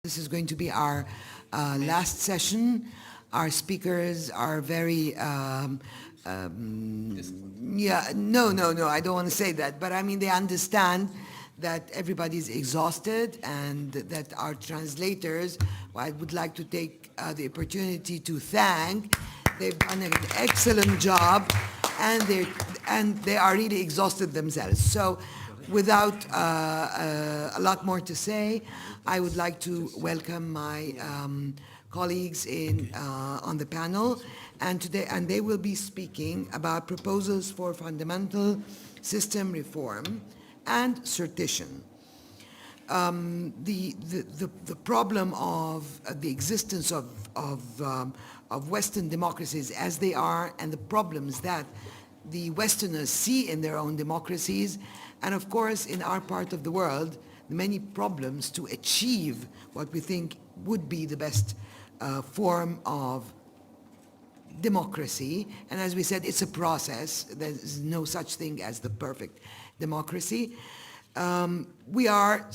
This is going to be our last session. Our speakers are very, I don't want to say that, but I mean, they understand that everybody's exhausted and that our translators, I would like to take the opportunity to thank. They've done an excellent job, and they are really exhausted themselves. So without a lot more to say, I would like to welcome my colleagues on the panel, and they will be speaking about proposals for fundamental system reform and sortition. The problem of the existence of Western democracies as they are, and the problems that the Westerners see in their own democracies, and of course in our part of the world, the many problems to achieve what we think would be the best form of democracy. And as we said, it's a process. There's no such thing as the perfect democracy. We are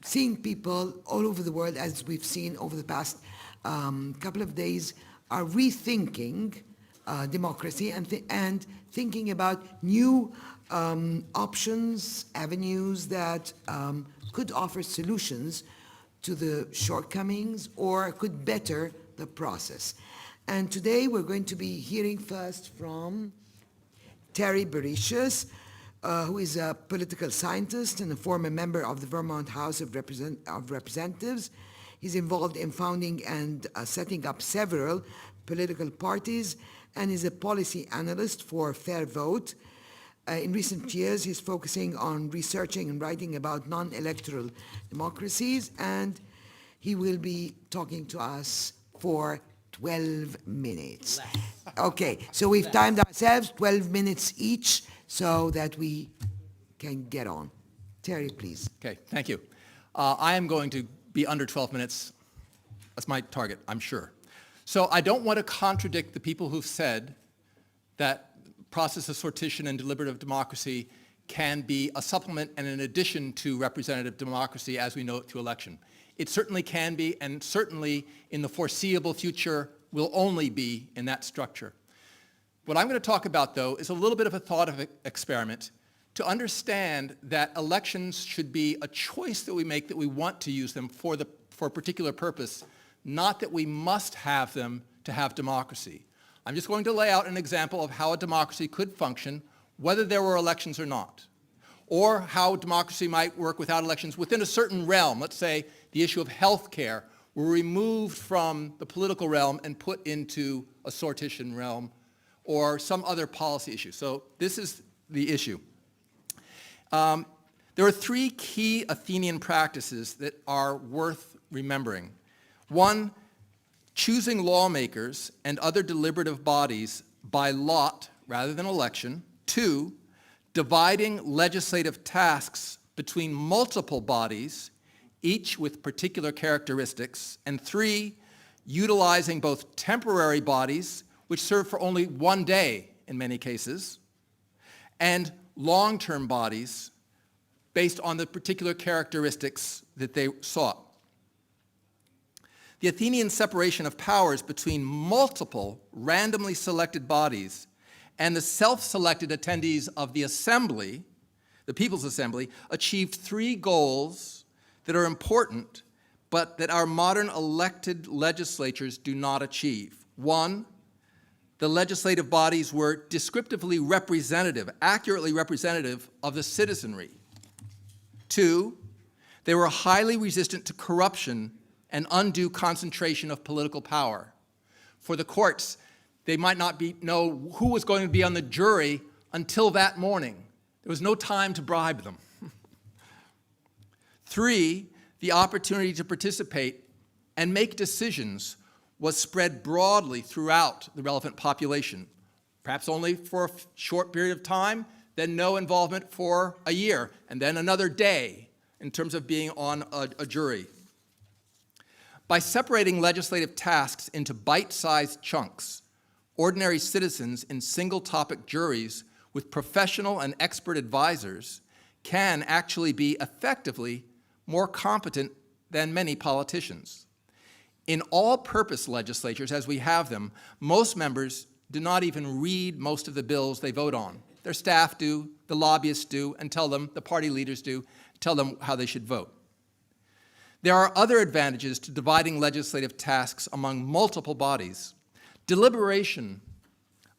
seeing people all over the world, as we've seen over the past couple of days, are rethinking democracy and thinking about new options, avenues that could offer solutions to the shortcomings or could better the process. And today we're going to be hearing first from Terry Bericius, who is a political scientist and a former member of the Vermont House of Representatives. He's involved in founding and setting up several political parties and is a policy analyst for Fair Vote. In recent years, he's focusing on researching and writing about non-electoral democracies, and he will be talking to us for 12 minutes. Okay, so we've timed ourselves 12 minutes each so that we can get on. Terry, please. Okay, thank you. I am going to be under 12 minutes. That's my target, I'm sure. So I don't want to contradict the people who've said that process of sortition and deliberative democracy can be a supplement and an addition to representative democracy as we know it through election. It certainly can be, and certainly in the foreseeable future will only be in that structure. What I'm going to talk about, though, is a little bit of a thought experiment to understand that elections should be a choice that we make, that we want to use them for a particular purpose, not that we must have them to have democracy. I'm just going to lay out an example of how a democracy could function, whether there were elections or not, or how democracy might work without elections within a certain realm. Let's say the issue of health care were removed from the political realm and put into a sortition realm, or some other policy issue. So this is the issue. There are three key Athenian practices that are worth remembering. One, choosing lawmakers and other deliberative bodies by lot rather than election. Two, dividing legislative tasks between multiple bodies, each with particular characteristics. And three, utilizing both temporary bodies, which serve for only one day in many cases, and long-term bodies based on the particular characteristics that they sought. The Athenian separation of powers between multiple randomly selected bodies and the self-selected attendees of the assembly, the People's Assembly, achieved three goals that are important, but that our modern elected legislatures do not achieve. One, the legislative bodies were descriptively representative, accurately representative of the citizenry. Two, they were highly resistant to corruption and undue concentration of political power. For the courts, they might not know who was going to be on the jury until that morning. There was no time to bribe them. Three, the opportunity to participate and make decisions was spread broadly throughout the relevant population, perhaps only for a short period of time, then no involvement for a year, and then another day in terms of being on a jury. By separating legislative tasks into bite-sized chunks, ordinary citizens in single-topic juries with professional and expert advisors can actually be effectively more competent than many politicians. In all-purpose legislatures, as we have them, most members do not even read most of the bills they vote on. Their staff do, the lobbyists do, and tell them, the party leaders do, tell them how they should vote. There are other advantages to dividing legislative tasks among multiple bodies. Deliberation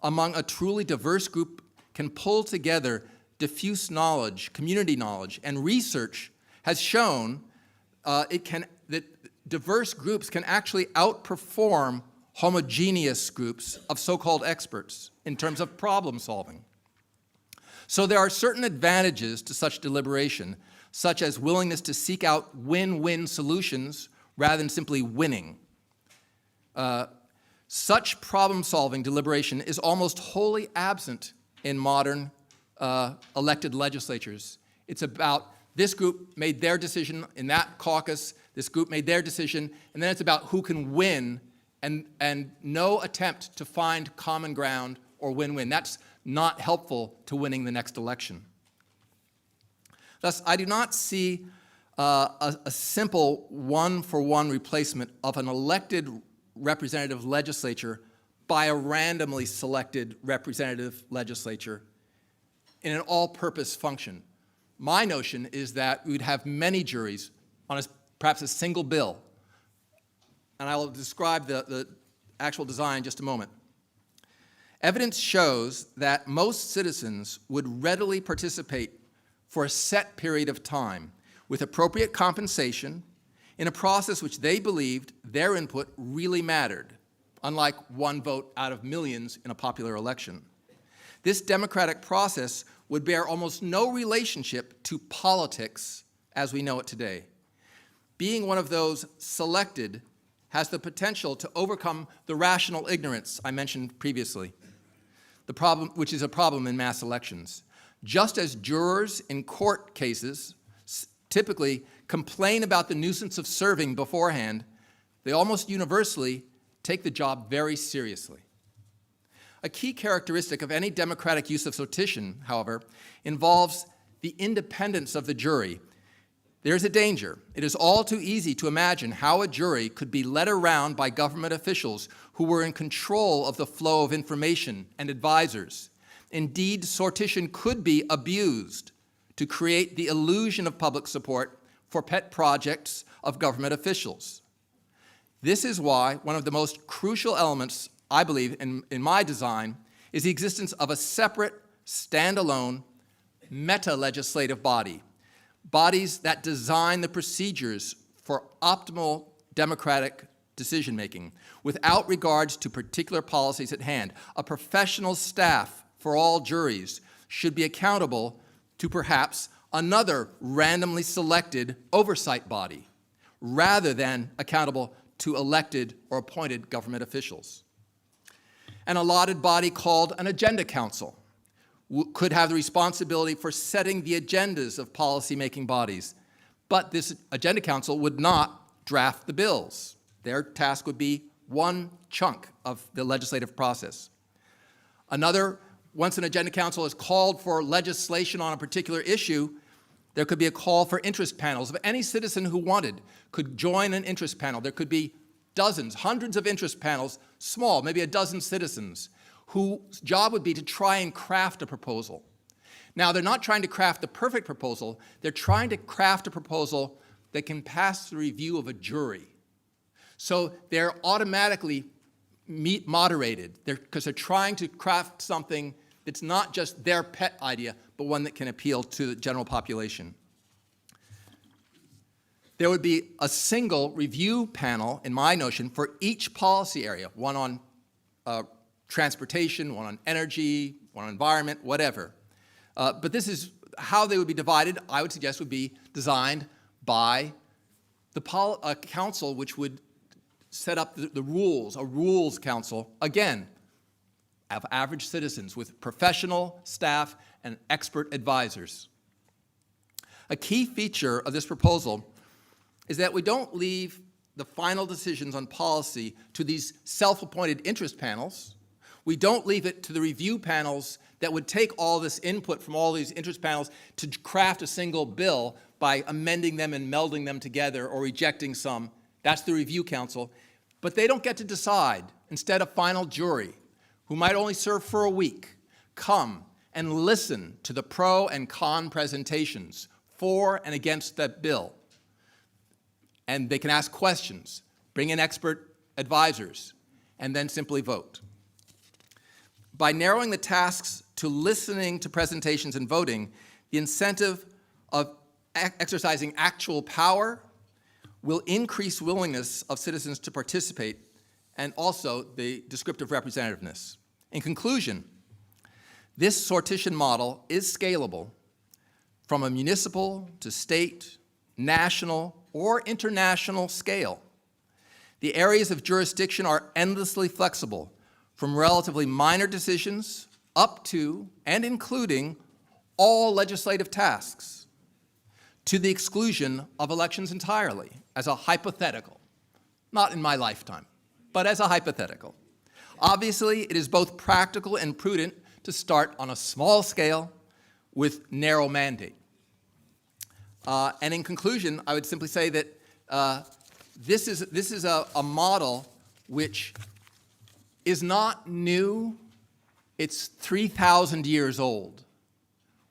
among a truly diverse group can pull together diffuse knowledge, community knowledge, and research has shown that diverse groups can actually outperform homogeneous groups of so-called experts in terms of problem solving. So there are certain advantages to such deliberation, such as willingness to seek out win-win solutions rather than simply winning. Such problem-solving deliberation is almost wholly absent in modern elected legislatures. It's about this group made their decision in that caucus, this group made their decision, and then it's about who can win and no attempt to find common ground or win-win. That's not helpful to winning the next election. Thus, I do not see a simple one-for-one replacement of an elected representative legislature by a randomly selected representative legislature in an all-purpose function. My notion is that we'd have many juries on perhaps a single bill, and I will describe the actual design in just a moment. Evidence shows that most citizens would readily participate for a set period of time with appropriate compensation in a process which they believed their input really mattered, unlike one vote out of millions in a popular election. This democratic process would bear almost no relationship to politics as we know it today. Being one of those selected has the potential to overcome the rational ignorance I mentioned previously, which is a problem in mass elections. Just as jurors in court cases typically complain about the nuisance of serving beforehand, they almost universally take the job very seriously. A key characteristic of any democratic use of sortition, however, involves the independence of the jury. There's a danger. It is all too easy to imagine how a jury could be led around by government officials who were in control of the flow of information and advisors. Indeed, sortition could be abused to create the illusion of public support for pet projects of government officials. This is why one of the most crucial elements, I believe, in my design is the existence of a separate, standalone, meta-legislative body. Bodies that design the procedures for optimal democratic decision-making without regards to particular policies at hand. A professional staff for all juries should be accountable to perhaps another randomly selected oversight body, rather than accountable to elected or appointed government officials. An allotted body called an agenda council could have the responsibility for setting the agendas of policy-making bodies, but this agenda council would not draft the bills. Their task would be one chunk of the legislative process. Once an agenda council is called for legislation on a particular issue, there could be a call for interest panels. If any citizen who wanted could join an interest panel, there could be dozens, hundreds of interest panels, small, maybe a dozen citizens, whose job would be to try and craft a proposal. Now, they're not trying to craft the perfect proposal, they're trying to craft a proposal that can pass the review of a jury. So they're automatically moderated, because they're trying to craft something that's not just their pet idea, but one that can appeal to the general population. There would be a single review panel, in my notion, for each policy area, one on transportation, one on energy, one on environment, whatever. But this is how they would be divided, I would suggest would be designed by a council which would set up the rules, a rules council, again, of average citizens with professional staff and expert advisors. A key feature of this proposal is that we don't leave the final decisions on policy to these self-appointed interest panels. We don't leave it to the review panels that would take all this input from all these interest panels to craft a single bill by amending them and melding them together or rejecting some. That's the review council. But they don't get to decide. Instead, a final jury, who might only serve for a week, come and listen to the pro and con presentations for and against that bill. And they can ask questions, bring in expert advisors, and then simply vote. By narrowing the tasks to listening to presentations and voting, the incentive of exercising actual power will increase willingness of citizens to participate and also the descriptive representativeness. In conclusion, this sortition model is scalable from a municipal to state, national, or international scale. The areas of jurisdiction are endlessly flexible, from relatively minor decisions up to and including all legislative tasks, to the exclusion of elections entirely, as a hypothetical, not in my lifetime, but as a hypothetical. Obviously, it is both practical and prudent to start on a small scale with narrow mandate. And in conclusion, I would simply say that this is a model which is not new. It's 3,000 years old.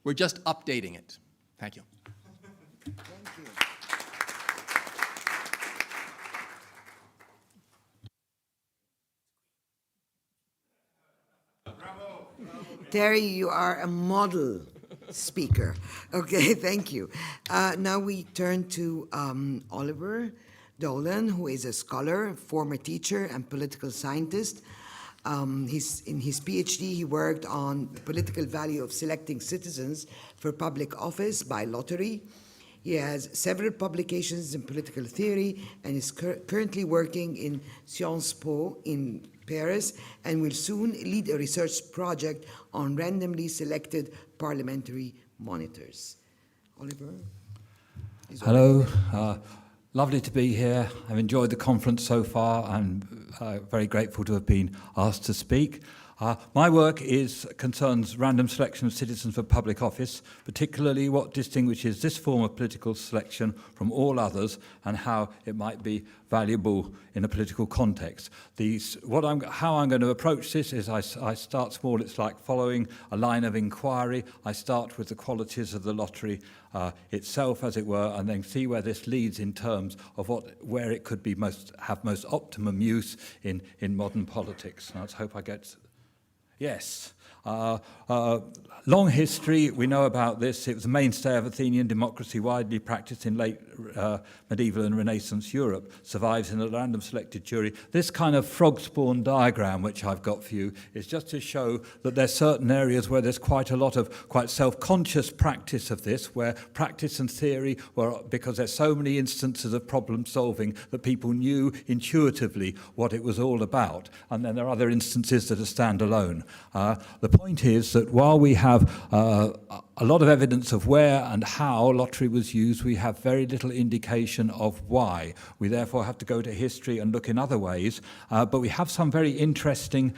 We're just updating it. Thank you. Thank you. Terry, you are a model speaker. Okay, thank you. Now we turn to Oliver Dolan, who is a scholar, former teacher, and political scientist. In his PhD, he worked on the political value of selecting citizens for public office by lottery. He has several publications in political theory and is currently working in Sciences Po in Paris and will soon lead a research project on randomly selected parliamentary monitors. Oliver? Hello. Lovely to be here. I've enjoyed the conference so far. I'm very grateful to have been asked to speak. My work concerns random selection of citizens for public office, particularly what distinguishes this form of political selection from all others and how it might be valuable in a political context. How I'm going to approach this is I start small. It's like following a line of inquiry. I start with the qualities of the lottery itself, as it were, and then see where this leads in terms of where it could be have most optimum use in modern politics. And let's hope I get... Yes. Long history, we know about this. It was a mainstay of Athenian democracy, widely practiced in late medieval and Renaissance Europe, survives in a random selected jury. This kind of frog spawn diagram, which I've got for you, is just to show that there's certain areas where there's quite a lot of quite self-conscious practice of this, where practice and theory were, because there's so many instances of problem solving that people knew intuitively what it was all about. And then there are other instances that are standalone. The point is that while we have a lot of evidence of where and how lottery was used, we have very little indication of why. We therefore have to go to history and look in other ways, but we have some very interesting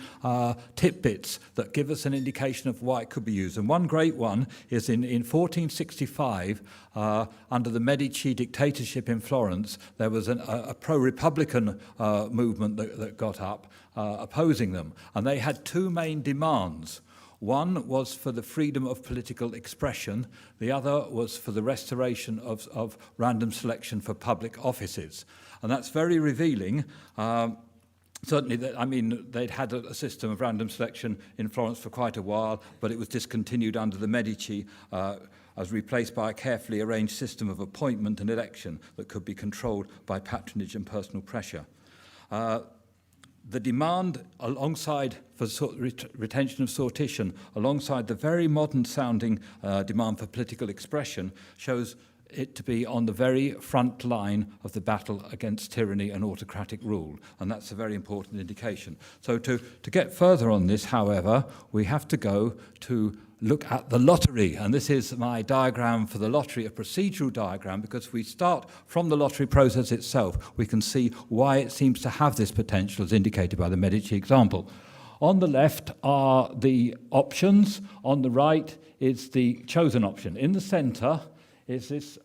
tidbits that give us an indication of why it could be used. And one great one is in 1465, under the Medici dictatorship in Florence, there was a pro-Republican movement that got up opposing them, and they had two main demands. One was for the freedom of political expression. The other was for the restoration of random selection for public offices. And that's very revealing. Certainly, they'd had a system of random selection in Florence for quite a while, but it was discontinued under the Medici as replaced by a carefully arranged system of appointment and election that could be controlled by patronage and personal pressure. The demand alongside for retention of sortition, alongside the very modern-sounding demand for political expression, shows it to be on the very front line of the battle against tyranny and autocratic rule, and that's a very important indication. So to get further on this, however, we have to go to look at the lottery, and this is my diagram for the lottery, a procedural diagram, because if we start from the lottery process itself, we can see why it seems to have this potential as indicated by the Medici example. On the left are the options. On the right is the chosen option. In the centre is this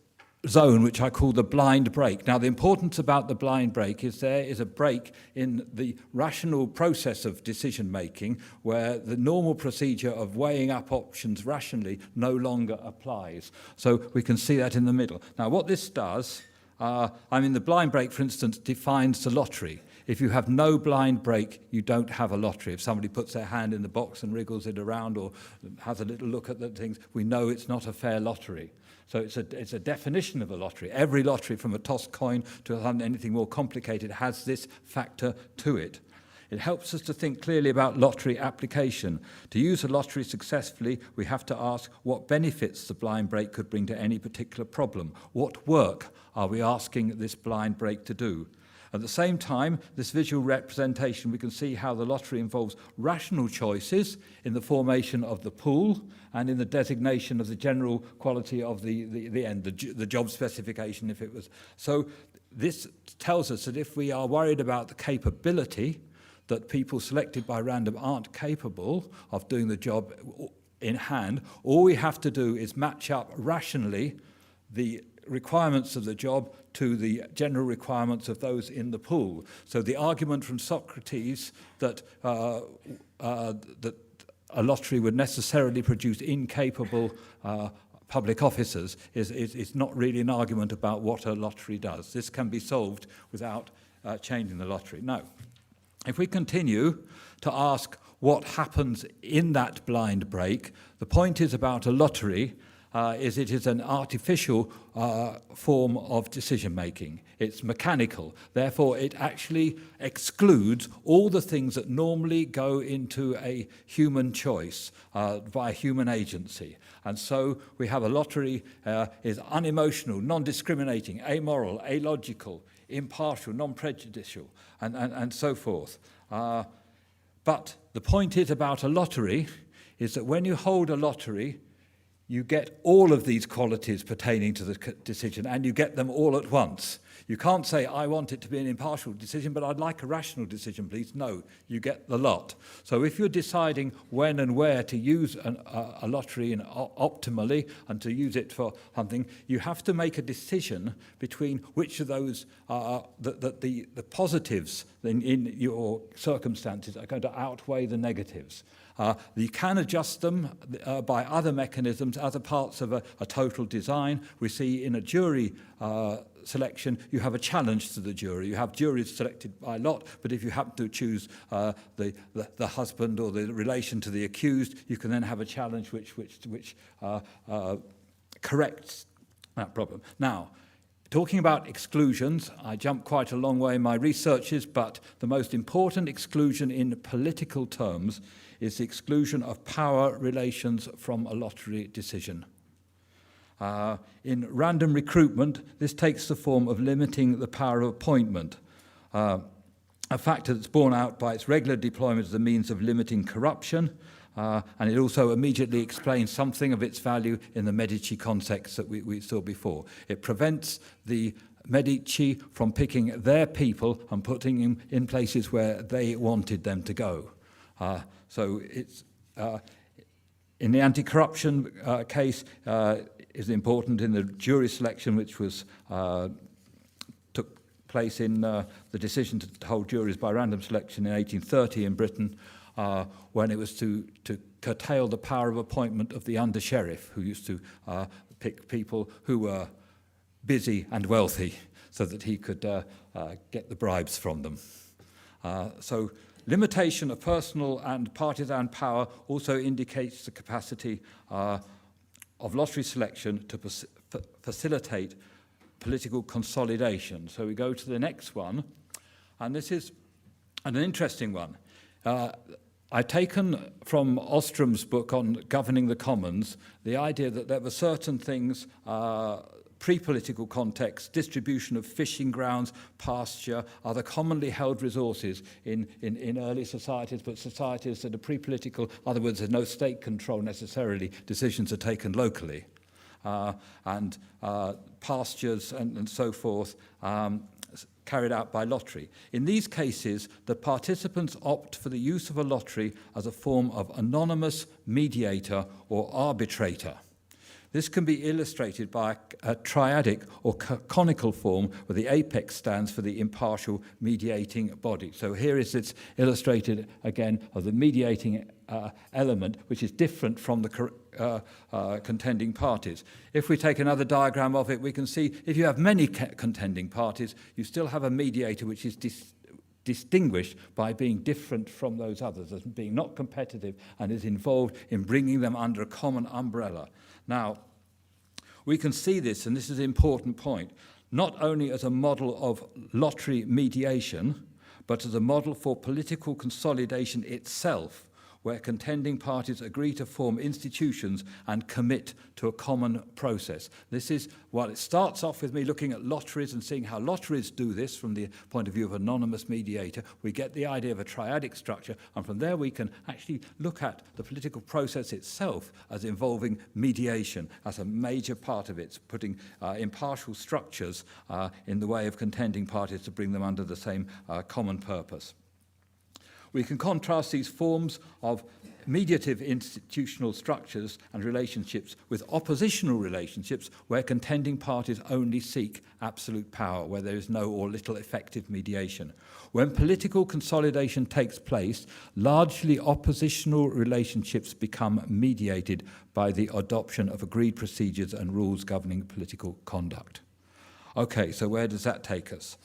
zone which I call the blind break. Now, the importance about the blind break is there is a break in the rational process of decision making where the normal procedure of weighing up options rationally no longer applies. So we can see that in the middle. Now, what this does, the blind break, for instance, defines the lottery. If you have no blind break, you don't have a lottery. If somebody puts their hand in the box and wriggles it around or has a little look at the things, we know it's not a fair lottery. So it's a definition of a lottery. Every lottery, from a tossed coin to anything more complicated, has this factor to it. It helps us to think clearly about lottery application. To use a lottery successfully, we have to ask what benefits the blind break could bring to any particular problem. What work are we asking this blind break to do? At the same time, this visual representation, we can see how the lottery involves rational choices in the formation of the pool and in the designation of the general quality of the end, the job specification, if it was. So this tells us that if we are worried about the capability, that people selected by random aren't capable of doing the job in hand, all we have to do is match up rationally the requirements of the job to the general requirements of those in the pool. So the argument from Socrates that that a lottery would necessarily produce incapable public officers is not really an argument about what a lottery does. This can be solved without changing the lottery. Now, if we continue to ask what happens in that blind break, the point is about a lottery is it is an artificial form of decision-making. It's mechanical. Therefore, it actually excludes all the things that normally go into a human choice by human agency. And so we have a lottery is unemotional, non-discriminating, amoral, illogical, impartial, non-prejudicial, and so forth. But the point is about a lottery is that when you hold a lottery, you get all of these qualities pertaining to the decision, and you get them all at once. You can't say, I want it to be an impartial decision, but I'd like a rational decision, please. No, you get the lot. So if you're deciding when and where to use a lottery optimally and to use it for something, you have to make a decision between which of those the positives in your circumstances are going to outweigh the negatives. You can adjust them by other mechanisms, other parts of a total design. We see in a jury selection, you have a challenge to the jury. You have juries selected by lot, but if you happen to choose the husband or the relation to the accused, you can then have a challenge which corrects that problem. Now, talking about exclusions, I jumped quite a long way in my researches, but the most important exclusion in political terms is the exclusion of power relations from a lottery decision. In random recruitment, this takes the form of limiting the power of appointment, a factor that's borne out by its regular deployment as a means of limiting corruption, and it also immediately explains something of its value in the Medici context that we saw before. It prevents the Medici from picking their people and putting them in places where they wanted them to go. So it's in the anti-corruption case is important in the jury selection, which was took place in the decision to hold juries by random selection in 1830 in Britain, when it was to curtail the power of appointment of the under-sheriff, who used to pick people who were busy and wealthy so that he could get the bribes from them. So limitation of personal and partisan power also indicates the capacity of lottery selection to facilitate political consolidation. So we go to the next one, and this is an interesting one. I've taken from Ostrom's book on governing the commons the idea that there were certain things, pre-political context, distribution of fishing grounds, pasture, other commonly held resources in early societies, but societies that are pre-political, in other words, there's no state control necessarily, decisions are taken locally. and pastures and so forth, carried out by lottery. In these cases, the participants opt for the use of a lottery as a form of anonymous mediator or arbitrator. This can be illustrated by a triadic or conical form where the apex stands for the impartial mediating body. So here is it's illustrated again of the mediating element, which is different from the contending parties. If we take another diagram of it, we can see if you have many contending parties, you still have a mediator which is distinguished by being different from those others, as being not competitive, and is involved in bringing them under a common umbrella. Now, we can see this, and this is an important point, not only as a model of lottery mediation, but as a model for political consolidation itself, where contending parties agree to form institutions and commit to a common process. This is, well, it starts off with me looking at lotteries and seeing how lotteries do this from the point of view of anonymous mediator. We get the idea of a triadic structure, and from there we can actually look at the political process itself as involving mediation as a major part of it, putting impartial structures in the way of contending parties to bring them under the same common purpose. We can contrast these forms of mediative institutional structures and relationships with oppositional relationships where contending parties only seek absolute power, where there is no or little effective mediation. When political consolidation takes place, largely oppositional relationships become mediated by the adoption of agreed procedures and rules governing political conduct. Okay, so where does that take us?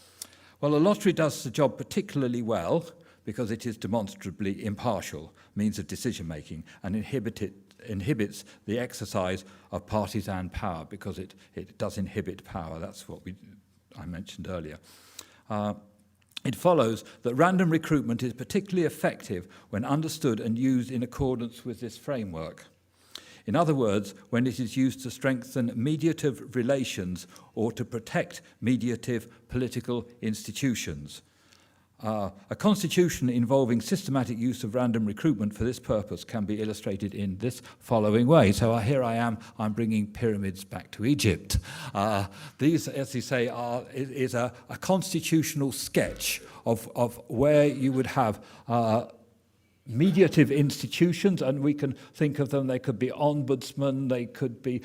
Well, a lottery does the job particularly well because it is demonstrably impartial means of decision-making and inhibits the exercise of partisan power because it does inhibit power. That's what I mentioned earlier. It follows that random recruitment is particularly effective when understood and used in accordance with this framework. In other words, when it is used to strengthen mediative relations or to protect mediative political institutions. A constitution involving systematic use of random recruitment for this purpose can be illustrated in this following way. So here I am, I'm bringing pyramids back to Egypt. These, as you say, is a constitutional sketch of where you would have mediative institutions, and we can think of them, they could be ombudsmen, they could be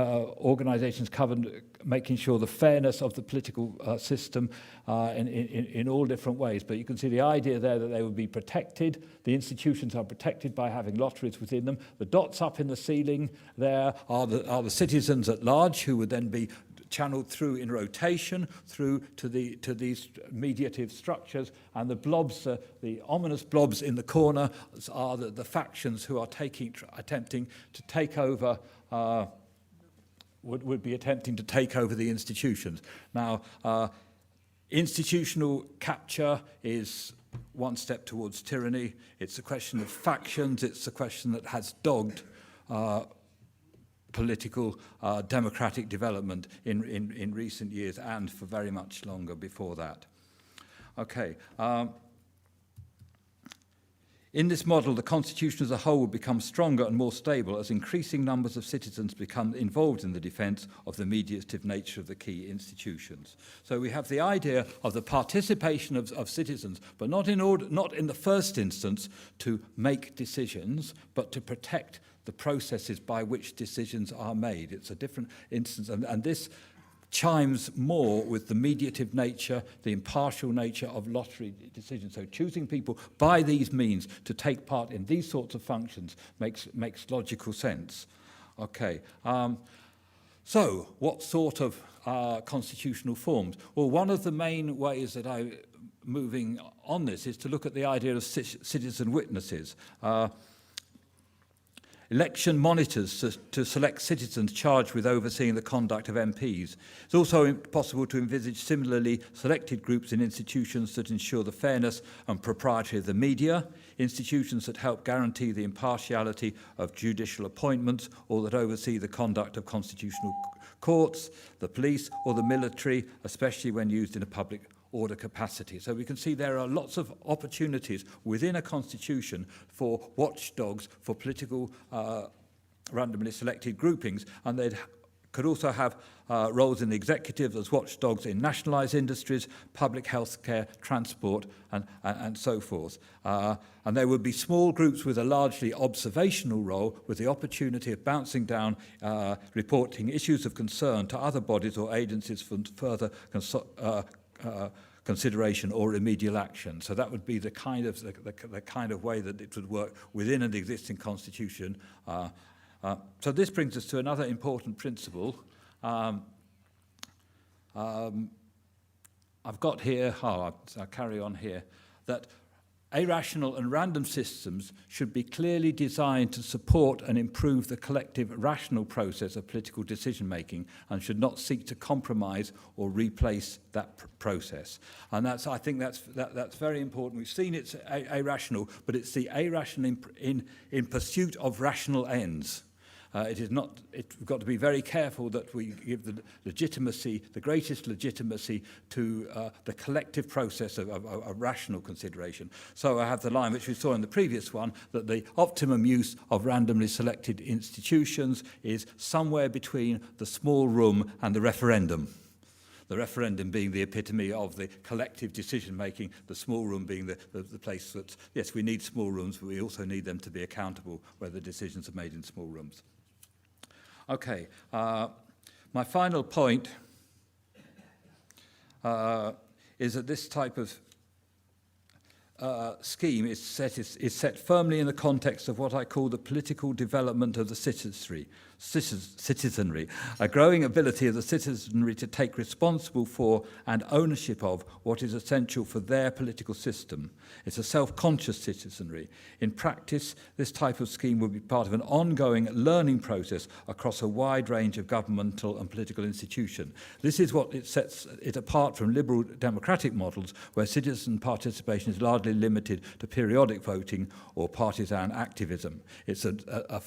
organizations covered making sure the fairness of the political system in all different ways. But you can see the idea there that they would be protected. The institutions are protected by having lotteries within them. The dots up in the ceiling there are the citizens at large, who would then be channeled through in rotation through to these mediative structures, and the blobs, the ominous blobs in the corner, are the factions who are attempting to take over. Would be attempting to take over the institutions. Now, institutional capture is one step towards tyranny. It's a question of factions. It's a question that has dogged political democratic development in recent years and for very much longer before that. Okay. In this model, the constitution as a whole will become stronger and more stable as increasing numbers of citizens become involved in the defence of the mediative nature of the key institutions. So we have the idea of the participation of citizens, but not in the first instance to make decisions, but to protect the processes by which decisions are made. It's a different instance, and this chimes more with the mediative nature, the impartial nature of lottery decisions. So choosing people by these means to take part in these sorts of functions makes logical sense. Okay. So what sort of constitutional forms? Well, one of the main ways that I'm moving on this is to look at the idea of citizen witnesses. Election monitors to select citizens charged with overseeing the conduct of MPs. It's also possible to envisage similarly selected groups in institutions that ensure the fairness and propriety of the media, institutions that help guarantee the impartiality of judicial appointments or that oversee the conduct of constitutional courts, the police or the military, especially when used in a public order capacity. So we can see there are lots of opportunities within a constitution for watchdogs, for political randomly selected groupings, and they could also have roles in the executive as watchdogs in nationalised industries, public healthcare, transport, and so forth. And there would be small groups with a largely observational role, with the opportunity of bouncing down, reporting issues of concern to other bodies or agencies for further consideration or remedial action. So that would be the kind of way that it would work within an existing constitution. So this brings us to another important principle. I've got here, I'll carry on here, that irrational and random systems should be clearly designed to support and improve the collective rational process of political decision-making and should not seek to compromise or replace that process. And I think that's very important. We've seen it's irrational, but it's the irrational in pursuit of rational ends. We've got to be very careful that we give the legitimacy, the greatest legitimacy to the collective process of rational consideration. So I have the line which we saw in the previous one, that the optimum use of randomly selected institutions is somewhere between the small room and the referendum. The referendum being the epitome of the collective decision-making, the small room being the place that, yes, we need small rooms, but we also need them to be accountable where the decisions are made in small rooms. Okay, my final point is that this type of scheme is set firmly in the context of what I call the political development of the citizenry, a growing ability of the citizenry to take responsible for and ownership of what is essential for their political system. It's a self-conscious citizenry. In practice, this type of scheme will be part of an ongoing learning process across a wide range of governmental and political institutions. This is what it sets it apart from liberal democratic models where citizen participation is largely limited to periodic voting or partisan activism. It's a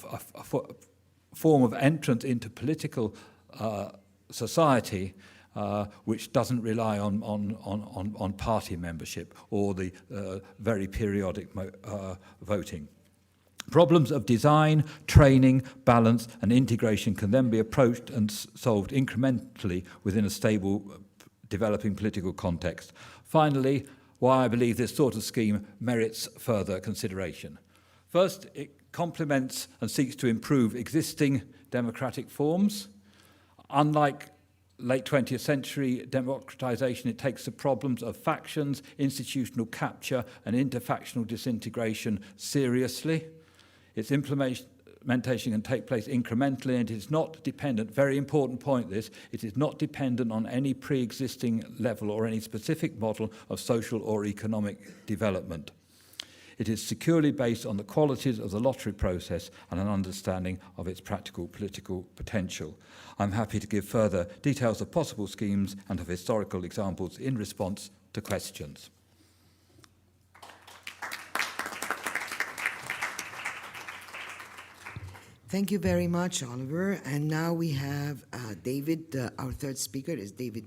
form of entrance into political society which doesn't rely on party membership or the very periodic voting. Problems of design, training, balance, and integration can then be approached and solved incrementally within a stable, developing political context. Finally, why I believe this sort of scheme merits further consideration. First, it complements and seeks to improve existing democratic forms. Unlike late 20th century democratization, it takes the problems of factions, institutional capture, and interfactional disintegration seriously. Its implementation can take place incrementally, and it is not dependent, very important point this, it is not dependent on any pre-existing level or any specific model of social or economic development. It is securely based on the qualities of the lottery process and an understanding of its practical political potential. I'm happy to give further details of possible schemes and of historical examples in response to questions. Thank you very much, Oliver. And now we have David, our third speaker is David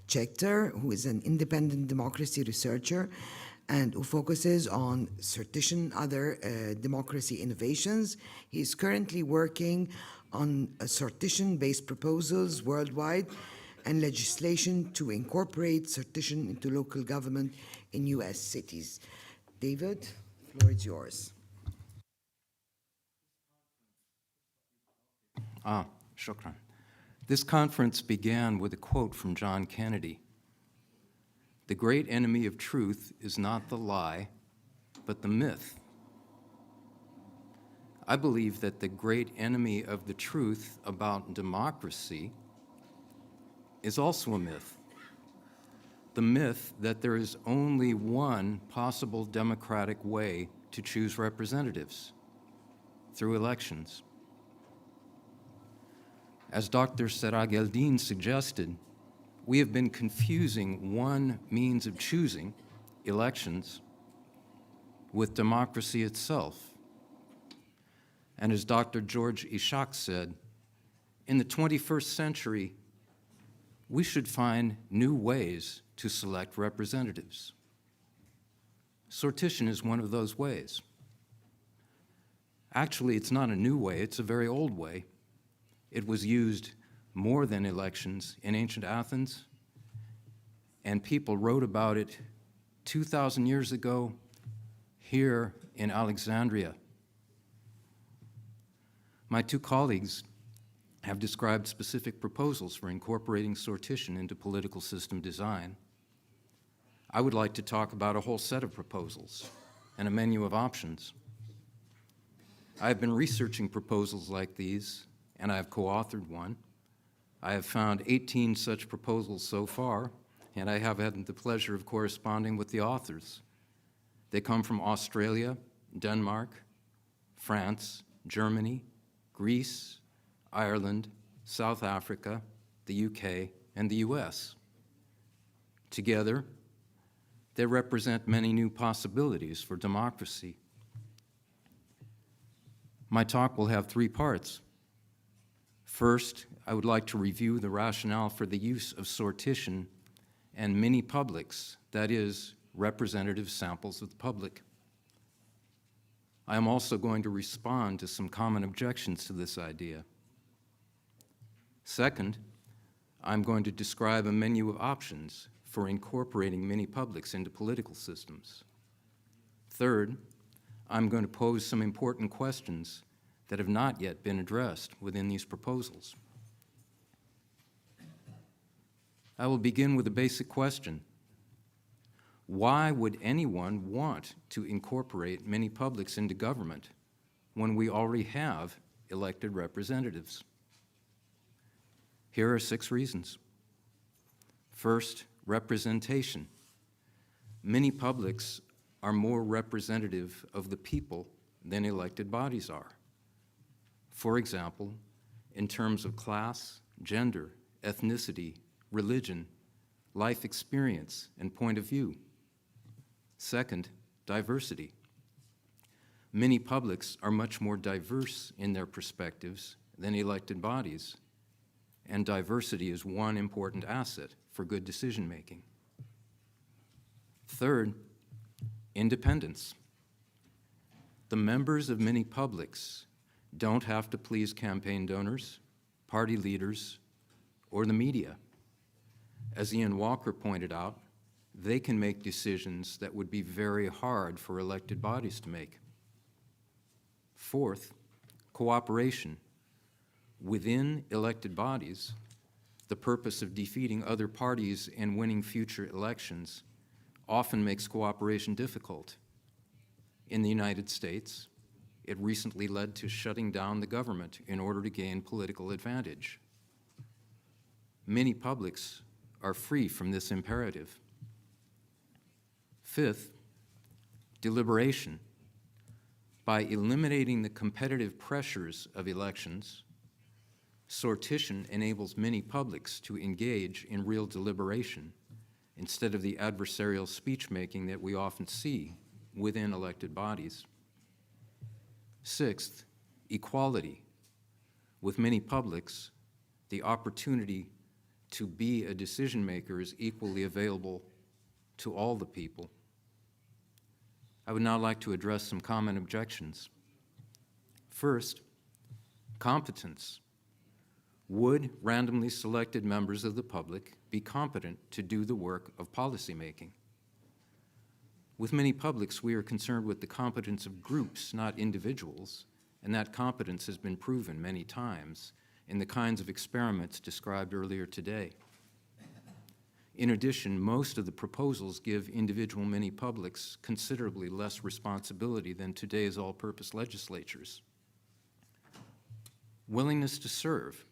Schechter, who is an independent democracy researcher and who focuses on Sortition, other democracy innovations. He is currently working on Sortition-based proposals worldwide and legislation to incorporate Sortition into local government in U.S. cities. David, the floor is yours. Shukran. This conference began with a quote from John Kennedy. "The great enemy of truth is not the lie, but the myth." I believe that the great enemy of the truth about democracy is also a myth. The myth that there is only one possible democratic way to choose representatives, through elections. As Dr. Serag Eldin suggested, we have been confusing one means of choosing, elections, with democracy itself. And as Dr. George Ishak said, in the 21st century, we should find new ways to select representatives. Sortition is one of those ways. Actually, it's not a new way, it's a very old way. It was used more than elections in ancient Athens, and people wrote about it 2,000 years ago here in Alexandria. My two colleagues have described specific proposals for incorporating sortition into political system design. I would like to talk about a whole set of proposals and a menu of options. I have been researching proposals like these, and I have co-authored one. I have found 18 such proposals so far, and I have had the pleasure of corresponding with the authors. They come from Australia, Denmark, France, Germany, Greece, Ireland, South Africa, the UK, and the US. Together, they represent many new possibilities for democracy. My talk will have three parts. First, I would like to review the rationale for the use of sortition and mini-publics, that is, representative samples of the public. I am also going to respond to some common objections to this idea. Second, I'm going to describe a menu of options for incorporating mini-publics into political systems. Third, I'm going to pose some important questions that have not yet been addressed within these proposals. I will begin with a basic question. Why would anyone want to incorporate mini-publics into government when we already have elected representatives? Here are 6 reasons. First, representation. Mini-publics are more representative of the people than elected bodies are. For example, in terms of class, gender, ethnicity, religion, life experience, and point of view. Second, diversity. Mini-publics are much more diverse in their perspectives than elected bodies, and diversity is one important asset for good decision-making. Third, independence. The members of mini-publics don't have to please campaign donors, party leaders, or the media. As Ian Walker pointed out, they can make decisions that would be very hard for elected bodies to make. Fourth, cooperation. Within elected bodies, the purpose of defeating other parties and winning future elections often makes cooperation difficult. In the United States, it recently led to shutting down the government in order to gain political advantage. Mini-publics are free from this imperative. Fifth, deliberation. By eliminating the competitive pressures of elections, sortition enables mini-publics to engage in real deliberation instead of the adversarial speech-making that we often see within elected bodies. Sixth, equality. With mini-publics, the opportunity to be a decision-maker is equally available to all the people. I would now like to address some common objections. First, competence. Would randomly selected members of the public be competent to do the work of policymaking? With mini-publics, we are concerned with the competence of groups, not individuals, and that competence has been proven many times in the kinds of experiments described earlier today. In addition, most of the proposals give individual mini-publics considerably less responsibility than today's all-purpose legislatures. Willingness to serve.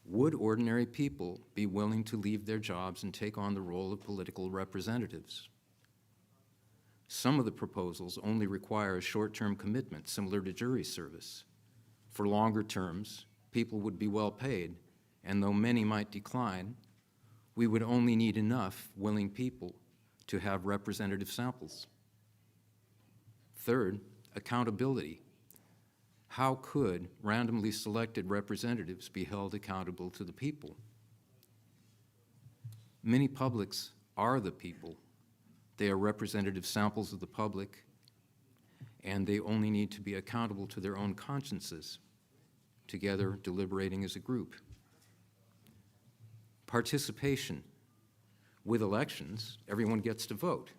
Would ordinary people be willing to leave their jobs and take on the role of political representatives? Some of the proposals only require a short-term commitment, similar to jury service. For longer terms, people would be well paid, and though many might decline, we would only need enough willing people to have representative samples. Third, accountability. How could randomly selected representatives be held accountable to the people? Mini-publics are the people. They are representative samples of the public, and they only need to be accountable to their own consciences, together deliberating as a group. Participation. With elections, everyone gets to vote.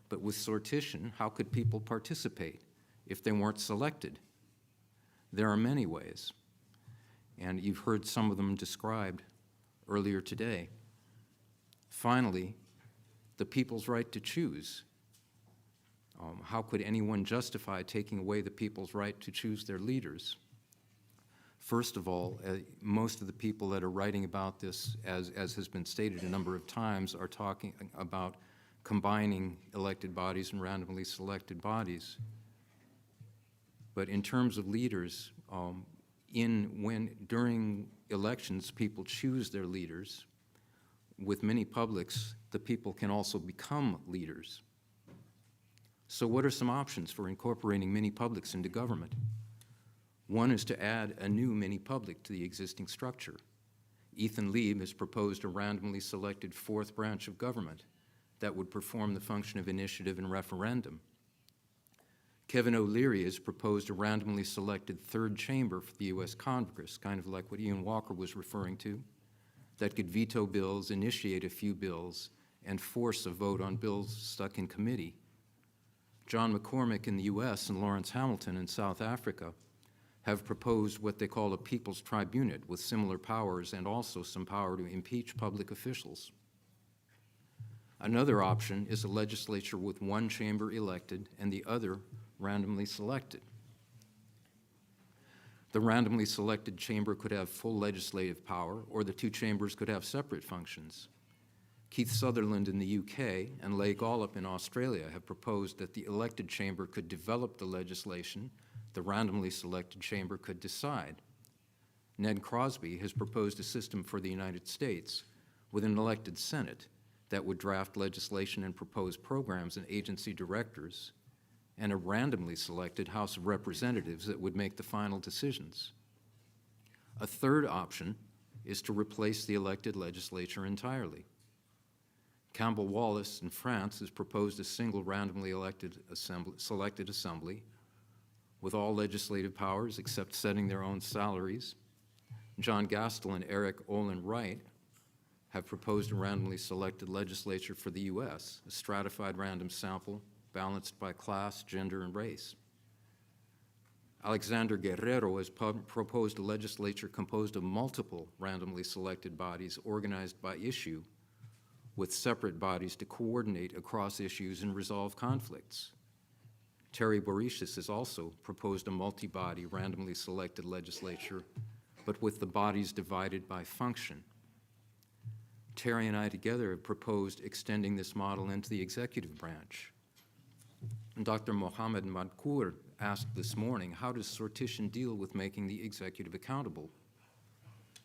But with sortition, how could people participate if they weren't selected? There are many ways, and you've heard some of them described earlier today. Finally, the people's right to choose. How could anyone justify taking away the people's right to choose their leaders? First of all, most of the people that are writing about this, as has been stated a number of times, are talking about combining elected bodies and randomly selected bodies. But in terms of leaders, during elections, people choose their leaders. With many publics, the people can also become leaders. So what are some options for incorporating many publics into government? One is to add a new mini-public to the existing structure. Ethan Lieb has proposed a randomly selected fourth branch of government that would perform the function of initiative and referendum. Kevin O'Leary has proposed a randomly selected third chamber for the U.S. Congress, kind of like what Ian Walker was referring to, that could veto bills, initiate a few bills, and force a vote on bills stuck in committee. John McCormick in the U.S. and Lawrence Hamilton in South Africa have proposed what they call a People's Tribunate with similar powers and also some power to impeach public officials. Another option is a legislature with one chamber elected and the other randomly selected. The randomly selected chamber could have full legislative power, or the two chambers could have separate functions. Keith Sutherland in the UK and Leigh Gollop in Australia have proposed that the elected chamber could develop the legislation, the randomly selected chamber could decide. Ned Crosby has proposed a system for the United States with an elected Senate that would draft legislation and propose programs and agency directors, and a randomly selected House of Representatives that would make the final decisions. A third option is to replace the elected legislature entirely. Campbell Wallace in France has proposed a single randomly selected assembly with all legislative powers except setting their own salaries. John Gastel and Eric Olin Wright have proposed a randomly selected legislature for the U.S., a stratified random sample balanced by class, gender, and race. Alexander Guerrero has proposed a legislature composed of multiple randomly selected bodies organized by issue with separate bodies to coordinate across issues and resolve conflicts. Terry Borishes has also proposed a multi-body randomly selected legislature, but with the bodies divided by function. Terry and I together have proposed extending this model into the executive branch. And Dr. Mohammed Madkour asked this morning, how does sortition deal with making the executive accountable?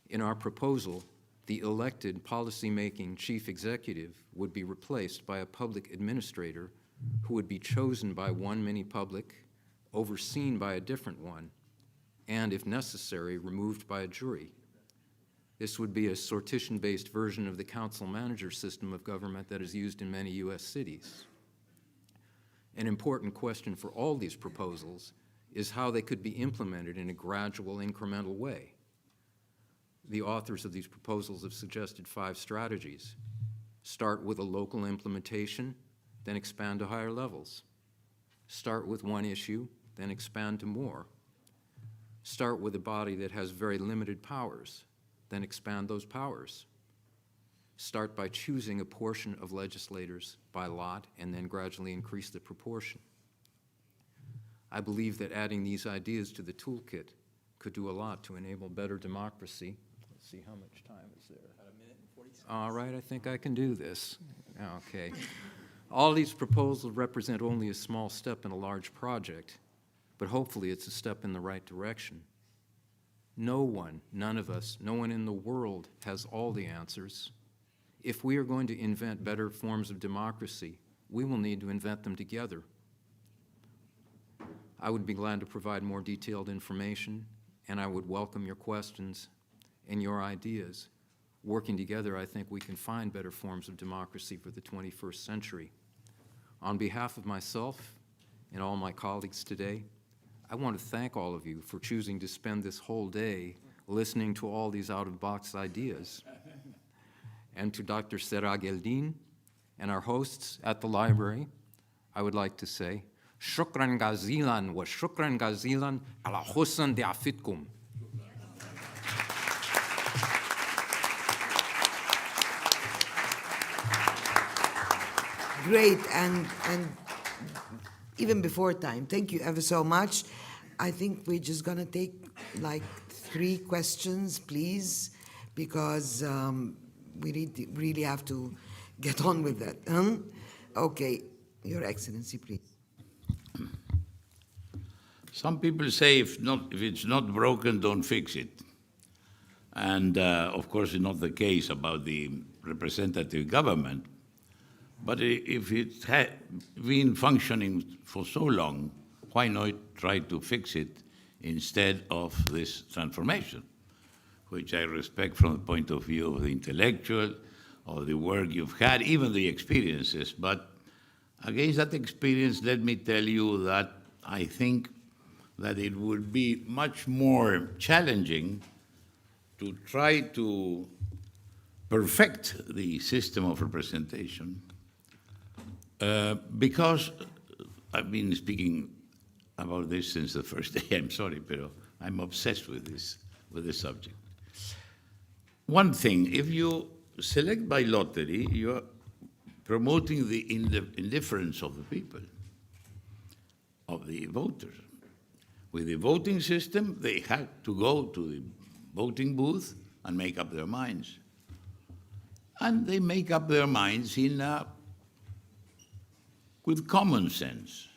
In our proposal, the elected policy-making chief executive would be replaced by a public administrator who would be chosen by one mini-public, overseen by a different one, and, if necessary, removed by a jury. This would be a sortition-based version of the council-manager system of government that is used in many U.S. cities. An important question for all these proposals is how they could be implemented in a gradual, incremental way. The authors of these proposals have suggested 5 strategies. Start with a local implementation, then expand to higher levels. Start with one issue, then expand to more. Start with a body that has very limited powers, then expand those powers. Start by choosing a portion of legislators by lot and then gradually increase the proportion. I believe that adding these ideas to the toolkit could do a lot to enable better democracy. Let's see, how much time is there? About 1 minute and 40 seconds. All right, I think I can do this. Okay. All these proposals represent only a small step in a large project, but hopefully it's a step in the right direction. No one, none of us, no one in the world has all the answers. If we are going to invent better forms of democracy, we will need to invent them together. I would be glad to provide more detailed information, and I would welcome your questions and your ideas. Working together, I think we can find better forms of democracy for the 21st century. On behalf of myself and all my colleagues today. I want to thank all of you for choosing to spend this whole day listening to all these out-of-box ideas. And to Dr. Sera Geldin and our hosts at the library, I would like to say, shukran gazilan wa shukran gazilan ala husn di'afitkum. Great, and even before time. Thank you ever so much. I think we're just gonna take like 3 questions, please, because we really have to get on with that. Okay, Your Excellency, please. Some people say if it's not broken, don't fix it. And of course, it's not the case about the representative government. But if it had been functioning for so long, why not try to fix it instead of this transformation, which I respect from the point of view of the intellectual, of the work you've had, even the experiences. But against that experience, let me tell you that I think that it would be much more challenging to try to perfect the system of representation because I've been speaking about this since the first day. I'm sorry, but I'm obsessed with this subject. One thing, if you select by lottery, you are promoting the indifference of the people, of the voters. With the voting system, they have to go to the voting booth and make up their minds. And they make up their minds with common sense.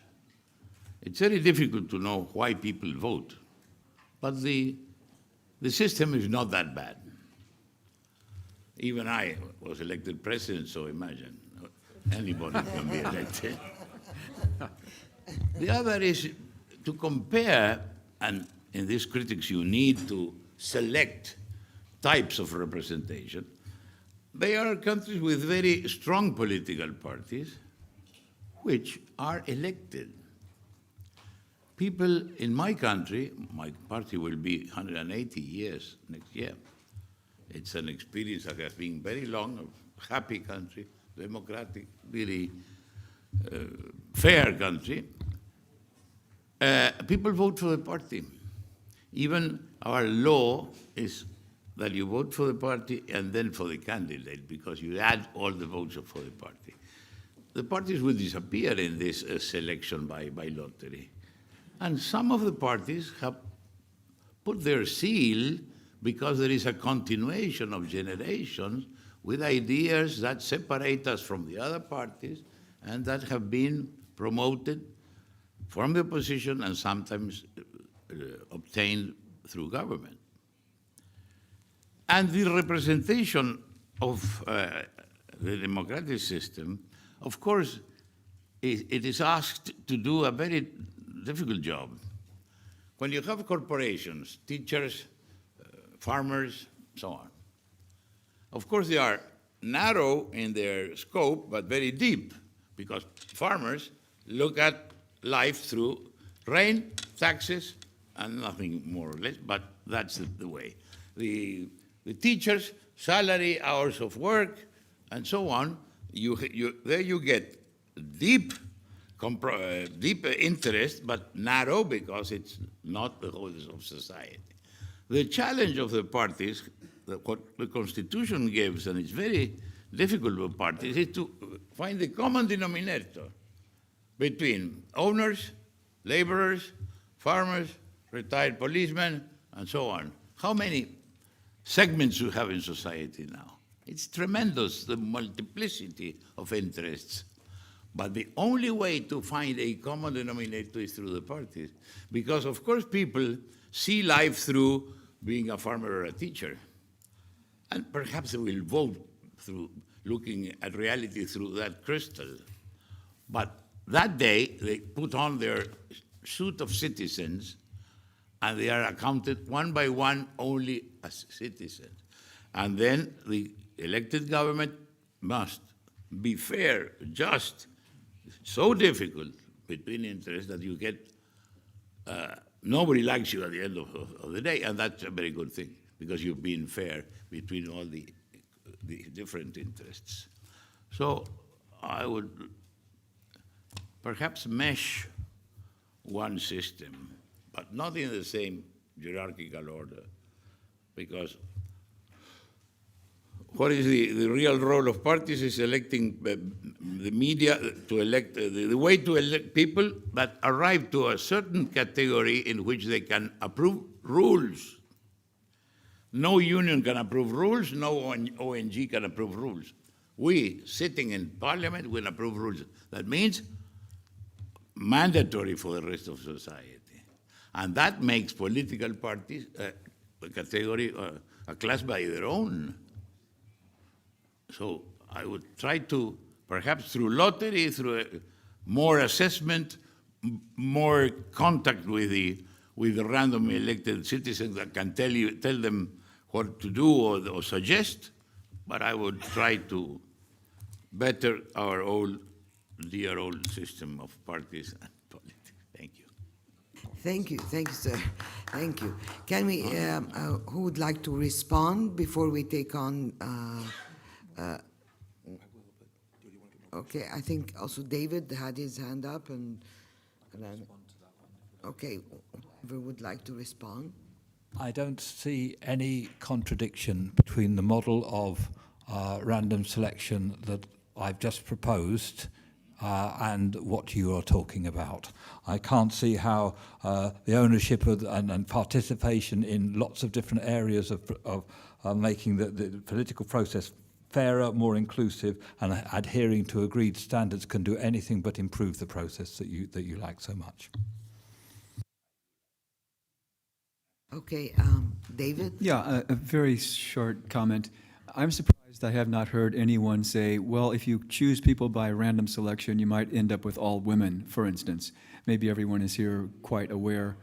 It's very difficult to know why people vote, but the system is not that bad. Even I was elected president, so imagine, anybody can be elected. The other is to compare, and in these critics you need to select types of representation. They are countries with very strong political parties which are elected. People in my country, my party will be 180 years next year. It's an experience that has been very long, a happy country, democratic, really fair country. People vote for the party. Even our law is that you vote for the party and then for the candidate, because you add all the votes for the party. The parties will disappear in this selection by lottery. And some of the parties have put their seal because there is a continuation of generations with ideas that separate us from the other parties and that have been promoted from the opposition and sometimes obtained through government. And the representation of the democratic system, of course, it is asked to do a very difficult job. When you have corporations, teachers, farmers, so on, of course they are narrow in their scope, but very deep, because farmers look at life through rain, taxes, and nothing more or less, but that's the way. The teachers, salary, hours of work, and so on, there you get deep interest, but narrow because it's not the whole of society. The challenge of the parties, what the Constitution gives, and it's very difficult for parties, is to find the common denominator between owners, laborers, farmers, retired policemen, and so on. How many segments you have in society now? It's tremendous, the multiplicity of interests. But the only way to find a common denominator is through the parties. Because, of course, people see life through being a farmer or a teacher. And perhaps they will vote through looking at reality through that crystal. But that day, they put on their suit of citizens, and they are accounted one by one only as citizens. And then the elected government must be fair, just, so difficult, between interests that you get, nobody likes you at the end of the day, and that's a very good thing, because you've been fair between all the different interests. So I would perhaps mesh one system, but not in the same hierarchical order, because what is the real role of parties is electing the media to elect, the way to elect people that arrive to a certain category in which they can approve rules. No union can approve rules, no ONG can approve rules. We, sitting in parliament, will approve rules. That means mandatory for the rest of society. And that makes political parties a category, a class by their own. So I would try to, perhaps through lottery, through more assessment, more contact with the randomly elected citizens that can tell them what to do or suggest, but I would try to better our old, dear old system of parties and politics. Thank you. Thank you, sir. Thank you. Can we, who would like to respond before we take on, okay, I think also David had his hand up and then, okay, whoever would like to respond? I don't see any contradiction between the model of random selection that I've just proposed and what you are talking about. I can't see how the ownership of and participation in lots of different areas of making the political process fairer, more inclusive, and adhering to agreed standards can do anything but improve the process that you like so much. Okay, David? Yeah, a very short comment. I'm surprised I have not heard anyone say, well, if you choose people by random selection, you might end up with all women, for instance. Maybe everyone is here quite aware.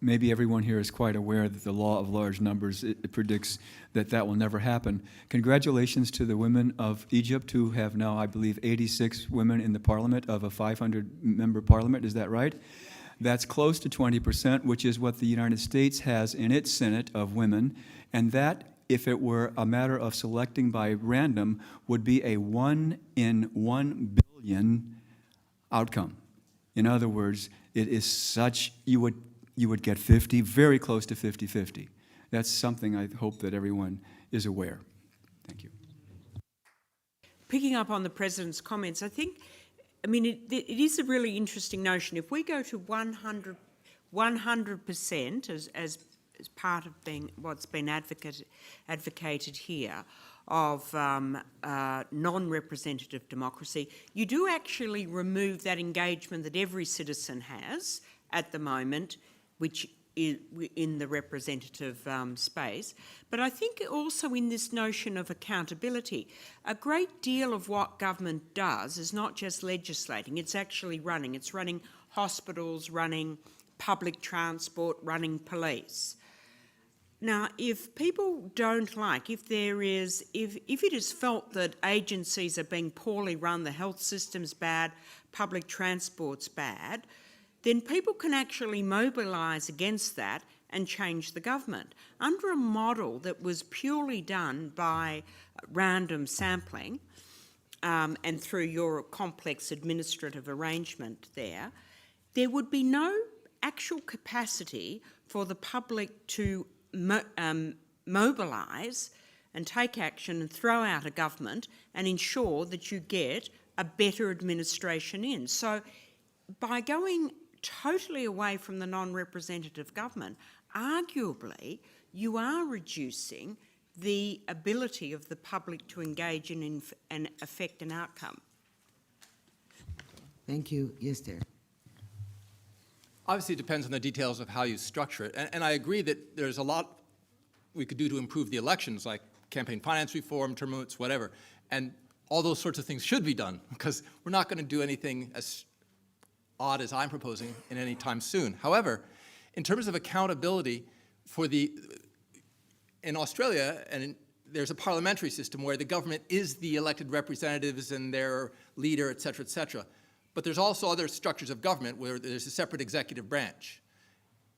Maybe everyone here is quite aware that the law of large numbers, it predicts that that will never happen. Congratulations to the women of Egypt who have now, I believe, 86 women in the parliament of a 500-member parliament. Is that right? That's close to 20%, which is what the United States has in its Senate of women. And that, if it were a matter of selecting by random, would be a 1 in 1 billion outcome. In other words, it is such, you would get 50, very close to 50-50. That's something I hope that everyone is aware. Thank you. Picking up on the President's comments, I think, I mean, it is a really interesting notion. If we go to 100% as part of being what's been advocated here of non-representative democracy, you do actually remove that engagement that every citizen has at the moment, which is in the representative space. But I think also in this notion of accountability, a great deal of what government does is not just legislating, it's actually running. It's running hospitals, running public transport, running police. Now, if people don't like, if it is felt that agencies are being poorly run, the health system's bad, public transport's bad, then people can actually mobilise against that and change the government. Under a model that was purely done by random sampling and through your complex administrative arrangement there would be no actual capacity for the public to mobilise and take action and throw out a government and ensure that you get a better administration in. So by going totally away from the non-representative government, arguably you are reducing the ability of the public to engage in and affect an outcome. Thank you. Yes, there. Obviously, it depends on the details of how you structure it. And I agree that there's a lot we could do to improve the elections, like campaign finance reform, term limits, whatever. And all those sorts of things should be done, because we're not going to do anything as odd as I'm proposing in any time soon. However, in terms of accountability in Australia, there's a parliamentary system where the government is the elected representatives and their leader, et cetera, et cetera. But there's also other structures of government where there's a separate executive branch.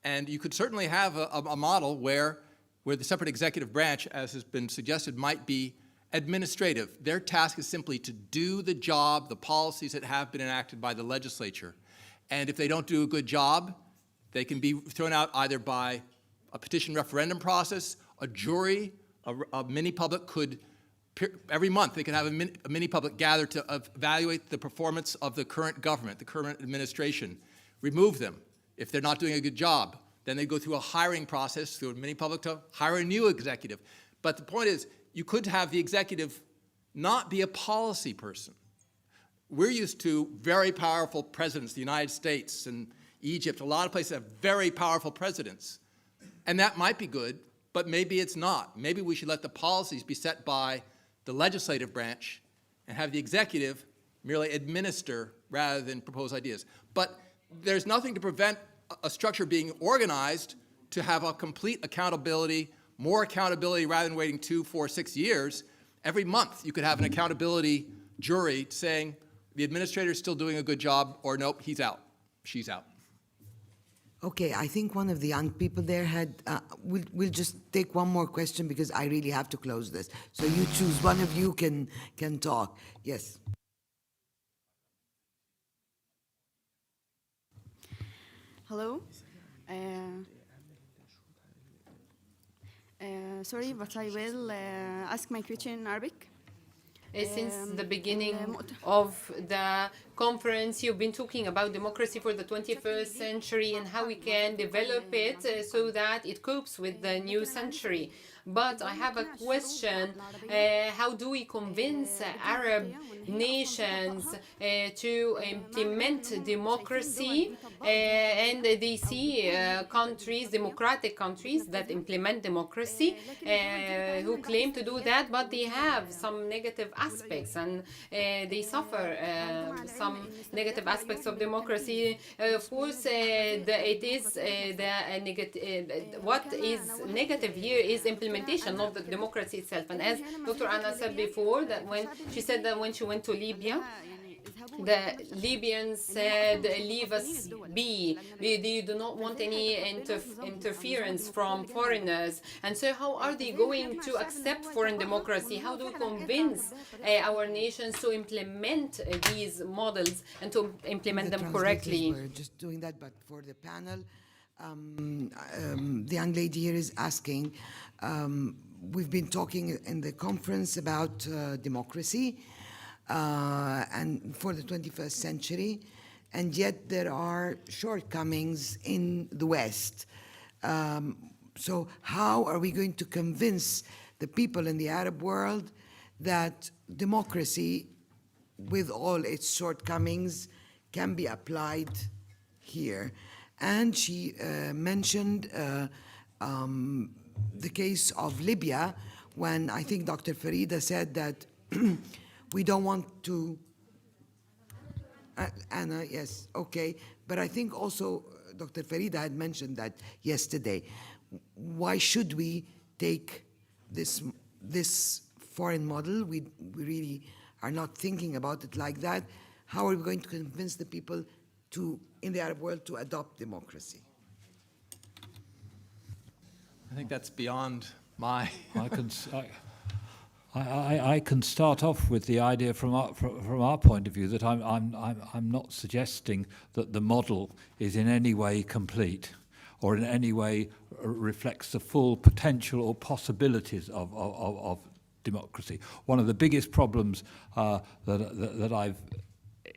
And you could certainly have a model where the separate executive branch, as has been suggested, might be administrative. Their task is simply to do the job, the policies that have been enacted by the legislature. And if they don't do a good job, they can be thrown out either by a petition referendum process, a jury, a mini-public could, every month they could have a mini-public gather to evaluate the performance of the current government, the current administration, remove them. If they're not doing a good job, then they go through a hiring process through a mini-public to hire a new executive. But the point is, you could have the executive not be a policy person. We're used to very powerful presidents, the United States and Egypt, a lot of places have very powerful presidents. And that might be good, but maybe it's not. Maybe we should let the policies be set by the legislative branch and have the executive merely administer rather than propose ideas. But there's nothing to prevent a structure being organized to have a complete accountability, more accountability rather than waiting 2, 4, 6 years. Every month you could have an accountability jury saying the administrator is still doing a good job, or nope, he's out, she's out. Okay, I think one of the young people there had, we'll just take one more question because I really have to close this. So you choose, one of you can talk. Yes. Hello. Sorry, but I will ask my question in Arabic. Since the beginning of the conference, you've been talking about democracy for the 21st century and how we can develop it so that it copes with the new century. But I have a question. How do we convince Arab nations to implement democracy? And they see countries, democratic countries that implement democracy, who claim to do that, but they have some negative aspects and they suffer some negative aspects of democracy. Of course, it is what is negative here is implementation, not the democracy itself. And as Dr. Anna said before, that when she said that when she went to Libya, the Libyans said, leave us be. They do not want any interference from foreigners. And so how are they going to accept foreign democracy? How do we convince our nations to implement these models and to implement them correctly? We're just doing that, but for the panel, the young lady here is asking, we've been talking in the conference about democracy, and for the 21st century, and yet there are shortcomings in the West. So how are we going to convince the people in the Arab world that democracy, with all its shortcomings, can be applied here? And she mentioned the case of Libya, when I think Dr. Farida said that we don't want to, Anna, yes, okay. But I think also Dr. Farida had mentioned that yesterday. Why should we take this foreign model? We really are not thinking about it like that. How are we going to convince the people in the Arab world to adopt democracy? I think that's beyond my... I can start off with the idea from our point of view that I'm not suggesting that the model is in any way complete or in any way reflects the full potential or possibilities of democracy. One of the biggest problems that I've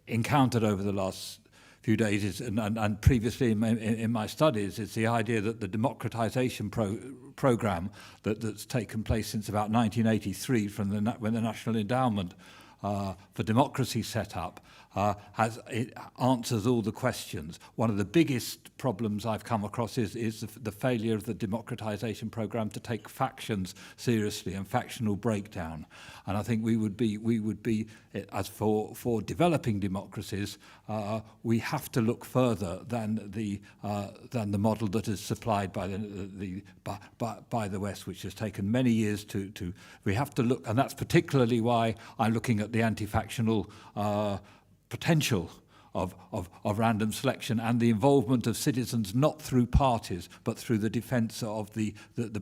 encountered over the last few days is, and previously in my studies, is the idea that the democratization program that's taken place since about 1983, from when the National Endowment for Democracy set up, it answers all the questions. One of the biggest problems I've come across is the failure of the democratization program to take factions seriously and factional breakdown. And I think we would be as for developing democracies, we have to look further than the model that is supplied by the West, which has taken many years to. We have to look, and that's particularly why I'm looking at the anti-factional potential random selection and the involvement of citizens not through parties but through the defence of the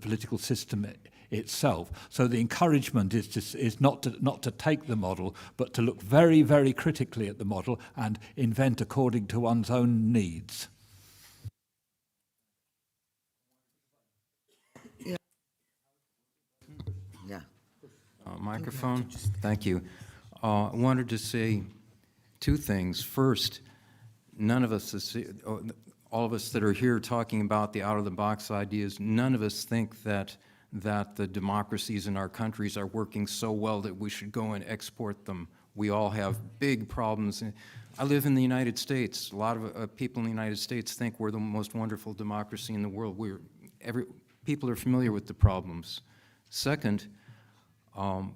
political system itself. So the encouragement is not to take the model but to look very, very critically at the model and invent according to one's own needs. Yeah. Microphone? Thank you. I wanted to say two things. First, none of us, all of us that are here talking about the out-of-the-box ideas, none of us think that the democracies in our countries are working so well that we should go and export them. We all have big problems. I live in the United States. A lot of people in the United States think we're the most wonderful democracy in the world. People are familiar with the problems. Second, my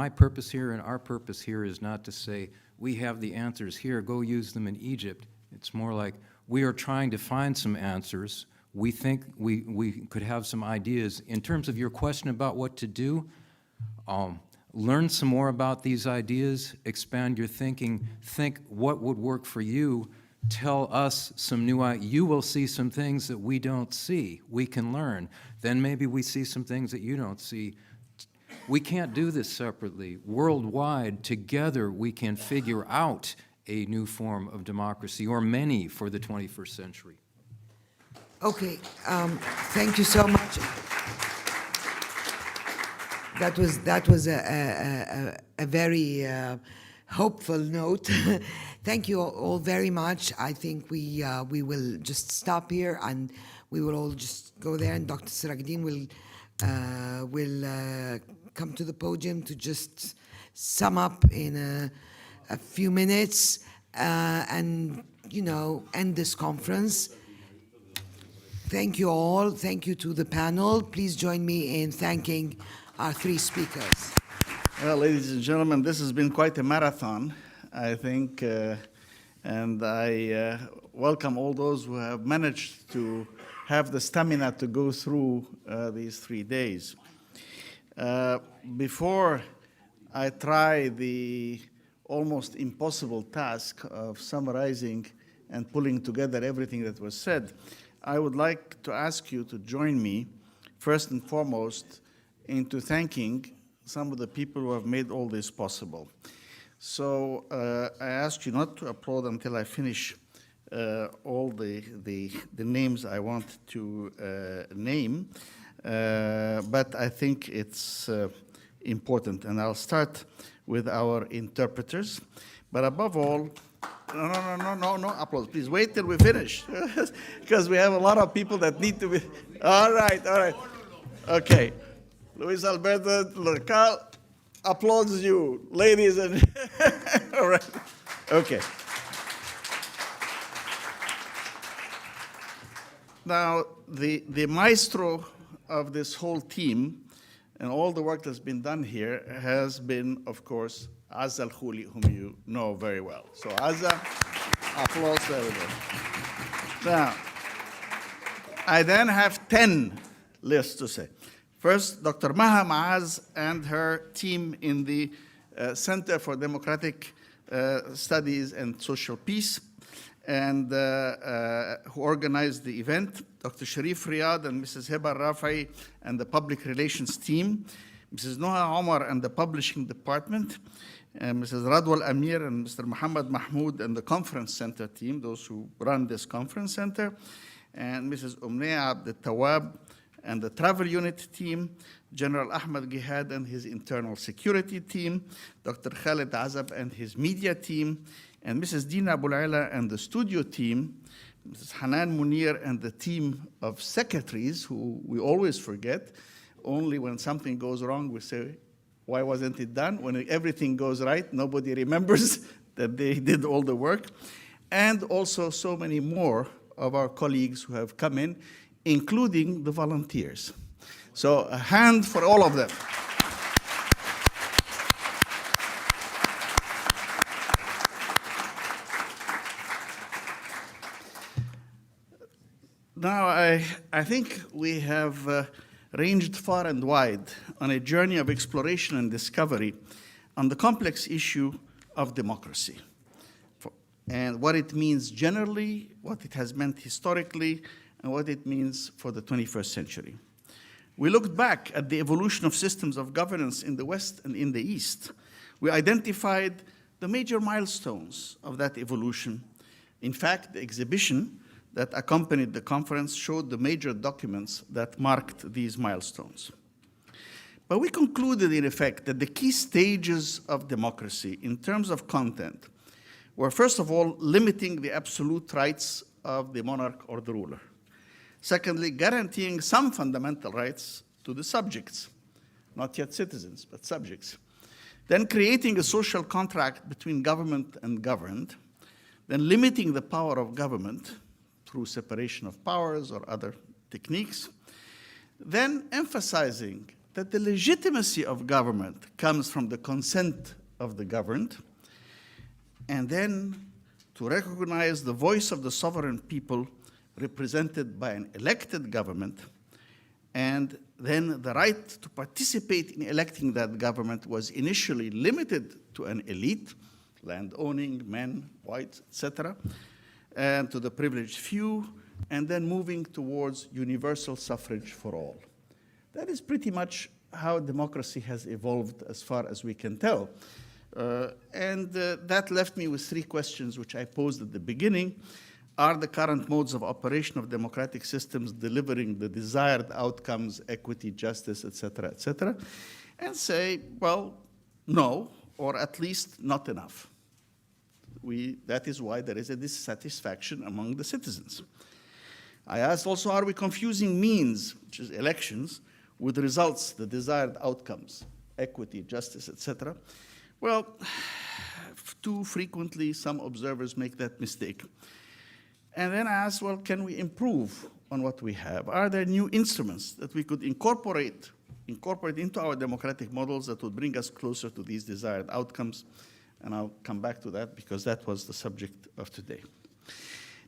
purpose here and our purpose here is not to say we have the answers here, go use them in Egypt. It's more like we are trying to find some answers. We think we could have some ideas. In terms of your question about what to do, learn some more about these ideas, expand your thinking, think what would work for you, tell us some new ideas. You will see some things that we don't see. We can learn. Then maybe we see some things that you don't see. We can't do this separately. Worldwide, together, we can figure out a new form of democracy, or many, for the 21st century. Okay, thank you so much. That was a very hopeful note. Thank you all very much. I think we will just stop here and we will all just go there, and Dr. Sirajuddin will come to the podium to just sum up in a few minutes and, you know, end this conference. Thank you all. Thank you to the panel. Please join me in thanking our three speakers. Well, ladies and gentlemen, this has been quite a marathon, I think, and I welcome all those who have managed to have the stamina to go through these 3 days. Before I try the almost impossible task of summarizing and pulling together everything that was said, I would like to ask you to join me, first and foremost, into thanking some of the people who have made all this possible. So I ask you not to applaud until I finish all the names I want to name, but I think it's important. And I'll start with our interpreters. But above all, no applause. Please wait till we finish, because we have a lot of people that need to be. All right. Okay. Luis Alberto Lurcal applauds you, ladies and. All right. Okay. Now, the maestro of this whole team and all the work that's been done here has been, of course, Azza Al-Khouli, whom you know very well. So Azza, applause to everybody. Now, I then have 10 lists to say. First, Dr. Maha Maaz and her team in the Center for Democratic Studies and Social Peace, and who organized the event. Dr. Sharif Riyad and Mrs. Heba Rafai and the Public Relations team. Mrs. Noha Omar and the Publishing Department. Mrs. Radwal Amir and Mr. Muhammad Mahmoud and the Conference Center team, those who run this conference center. And Mrs. Umnea Abd Tawab and the Travel Unit team. General Ahmed Gihad and his Internal Security team. Dr. Khalid Azab and his media team. And Mrs. Dina Abulaila and the studio team, Mrs. Hanan Munir and the team of secretaries, who we always forget. Only when something goes wrong, we say, why wasn't it done? When everything goes right, nobody remembers that they did all the work. And also so many more of our colleagues who have come in, including the volunteers. So a hand for all of them. Now, I think we have ranged far and wide on a journey of exploration and discovery on the complex issue of democracy and what it means generally, what it has meant historically, and what it means for the 21st century. We looked back at the evolution of systems of governance in the West and in the East. We identified the major milestones of that evolution. In fact, the exhibition that accompanied the conference showed the major documents that marked these milestones. But we concluded, in effect, that the key stages of democracy in terms of content were, first of all, limiting the absolute rights of the monarch or the ruler. Secondly, guaranteeing some fundamental rights to the subjects, not yet citizens, but subjects. Then creating a social contract between government and governed. Then limiting the power of government through separation of powers or other techniques. Then emphasizing that the legitimacy of government comes from the consent of the governed. And then to recognize the voice of the sovereign people represented by an elected government, and then the right to participate in electing that government was initially limited to an elite, land-owning men, whites, etc., and to the privileged few, and then moving towards universal suffrage for all. That is pretty much how democracy has evolved as far as we can tell. That left me with three questions which I posed at the beginning. Are the current modes of operation of democratic systems delivering the desired outcomes, equity, justice, etc., etc.? And say, well, no, or at least not enough. That is why there is a dissatisfaction among the citizens. I asked also, are we confusing means, which is elections, with results, the desired outcomes, equity, justice, etc.? Well, too frequently some observers make that mistake. And then I asked, well, can we improve on what we have? Are there new instruments that we could incorporate into our democratic models that would bring us closer to these desired outcomes? And I'll come back to that because that was the subject of today.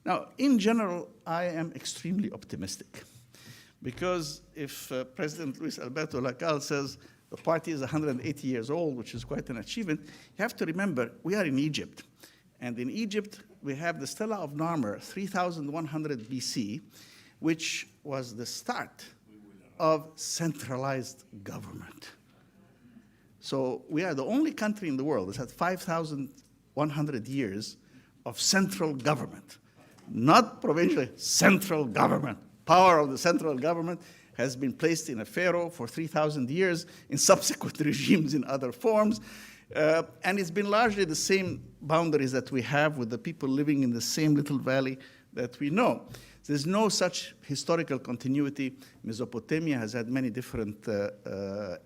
Now, in general, I am extremely optimistic because if President Luis Alberto Lacalle says the party is 180 years old, which is quite an achievement, you have to remember we are in Egypt. And in Egypt, we have the Stela of Narmer, 3100 BC, which was the start of centralized government. So we are the only country in the world that had 5,100 years of central government, not provincial, central government. Power of the central government has been placed in a pharaoh for 3,000 years, in subsequent regimes in other forms. And it's been largely the same boundaries that we have with the people living in the same little valley that we know. There's no such historical continuity. Mesopotamia has had many different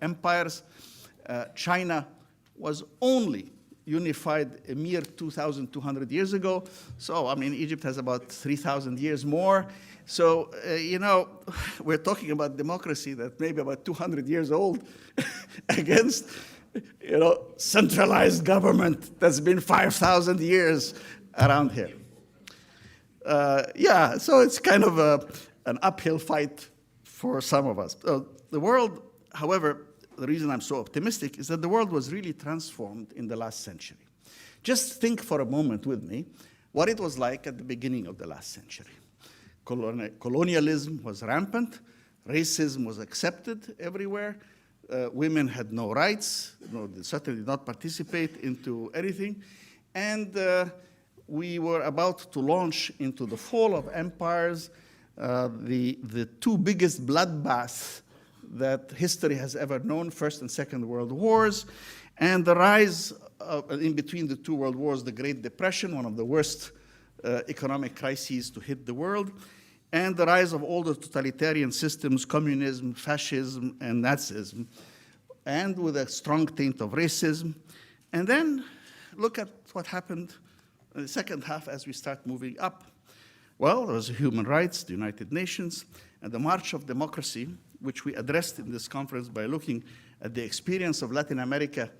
empires. China was only unified a mere 2,200 years ago. So, I mean, Egypt has about 3,000 years more. So, we're talking about democracy that may be about 200 years old against centralized government that's been 5,000 years around here. So it's kind of an uphill fight for some of us. The world, however, the reason I'm so optimistic is that the world was really transformed in the last century. Just think for a moment with me what it was like at the beginning of the last century. Colonialism was rampant, racism was accepted everywhere, women had no rights, they certainly did not participate into anything, and we were about to launch into the fall of empires, the two biggest bloodbaths that history has ever known, First and Second World Wars, and the rise in between the two world wars, the Great Depression, one of the worst economic crises to hit the world, and the rise of all the totalitarian systems, communism, fascism, and Nazism, and with a strong taint of racism. And then look at what happened in the second half as we start moving up. Well, there was human rights, the United Nations, and the march of democracy, which we addressed in this conference by looking at the experience of Latin America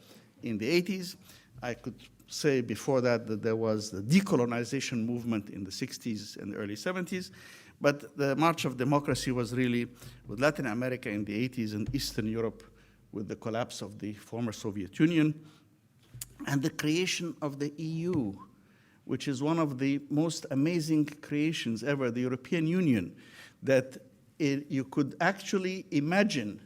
in the 80s. I could say before that there was the decolonization movement in the 60s and early 70s, but the march of democracy was really with Latin America in the 80s and Eastern Europe with the collapse of the former Soviet Union. and the creation of the EU, which is one of the most amazing creations ever, the European Union, that you could actually imagine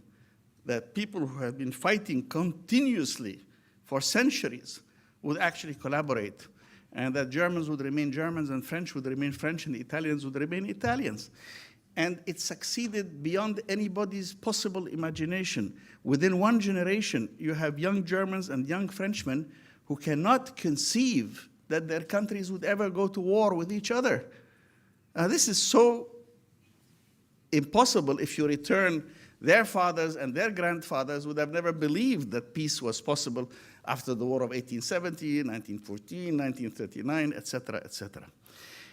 that people who have been fighting continuously for centuries would actually collaborate, and that Germans would remain Germans, and French would remain French, and the Italians would remain Italians. And it succeeded beyond anybody's possible imagination. Within one generation, you have young Germans and young Frenchmen who cannot conceive that their countries would ever go to war with each other. This is so impossible. If you return, their fathers and their grandfathers would have never believed that peace was possible after the War of 1870, 1914, 1939, et cetera, et cetera.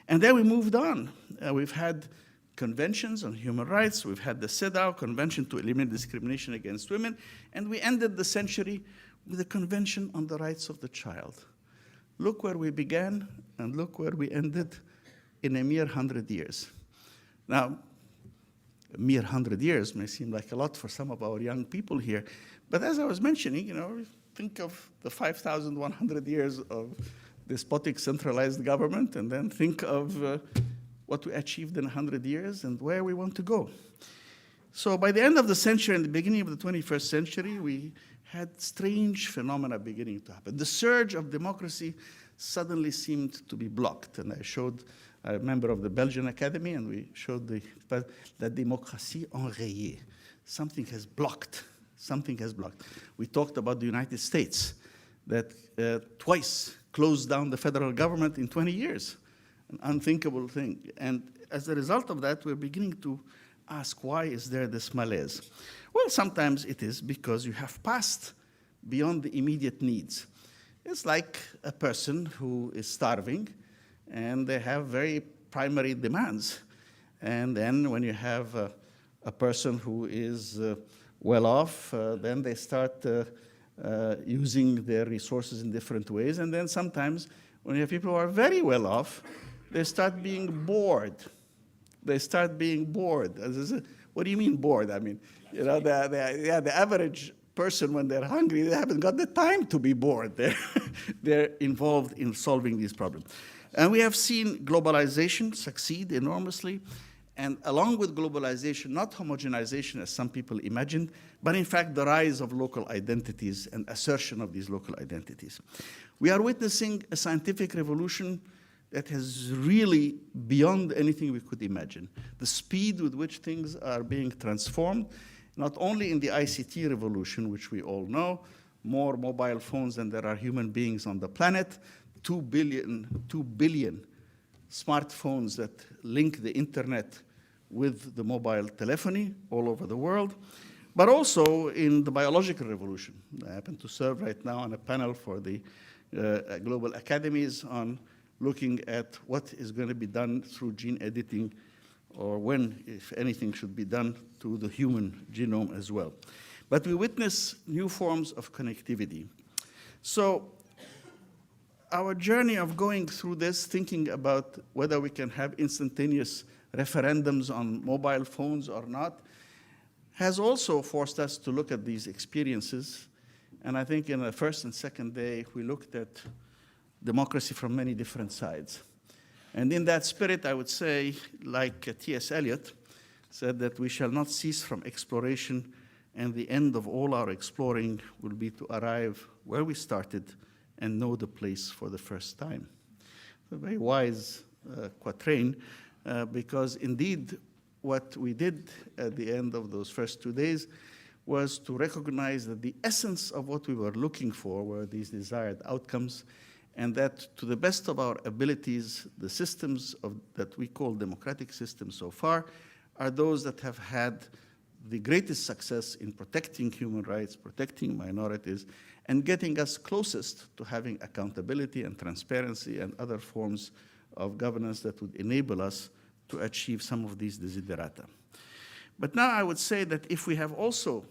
And then we moved on. We've had conventions on human rights. We've had the CEDAW, Convention to Eliminate Discrimination Against Women, and we ended the century with the Convention on the Rights of the Child. Look where we began, and look where we ended in a mere 100 years. Now, a mere 100 years may seem like a lot for some of our young people here, but as I was mentioning, think of the 5,100 years of despotic centralized government, and then think of what we achieved in 100 years and where we want to go. So by the end of the century and the beginning of the 21st century, we had strange phenomena beginning to happen. The surge of democracy suddenly seemed to be blocked. And I'm a member of the Belgian Academy, and we showed la démocratie enrayée. Something has blocked. Something has blocked. We talked about the United States that twice closed down the federal government in 20 years. An unthinkable thing. And as a result of that, we're beginning to ask, why is there this malaise? Well, sometimes it is because you have passed beyond the immediate needs. It's like a person who is starving, and they have very primary demands. And then when you have a person who is well off, then they start using their resources in different ways. And then sometimes when you have people who are very well off, they start being bored. They start being bored. What do you mean bored? I mean, the average person, when they're hungry, they haven't got the time to be bored. They're involved in solving these problems. And we have seen globalization succeed enormously. And along with globalization, not homogenization as some people imagined, but in fact the rise of local identities and assertion of these local identities. We are witnessing a scientific revolution that is really beyond anything we could imagine. The speed with which things are being transformed, not only in the ICT revolution, which we all know, more mobile phones than there are human beings on the planet, 2 billion smartphones that link the internet with the mobile telephony all over the world, but also in the biological revolution. I happen to serve right now on a panel for the global academies on looking at what is going to be done through gene editing, or when, if anything, should be done to the human genome as well. But we witness new forms of connectivity. So our journey of going through this, thinking about whether we can have instantaneous referendums on mobile phones or not, has also forced us to look at these experiences. And I think in the first and second day, we looked at democracy from many different sides. And in that spirit, I would say, like T.S. Eliot said, that we shall not cease from exploration, and the end of all our exploring will be to arrive where we started and know the place for the first time. A very wise quatrain, because indeed what we did at the end of those first 2 days was to recognize that the essence of what we were looking for were these desired outcomes, and that to the best of our abilities, the systems that we call democratic systems so far are those that have had the greatest success in protecting human rights, protecting minorities, and getting us closest to having accountability and transparency and other forms of governance that would enable us to achieve some of these desiderata. But now I would say that if we have also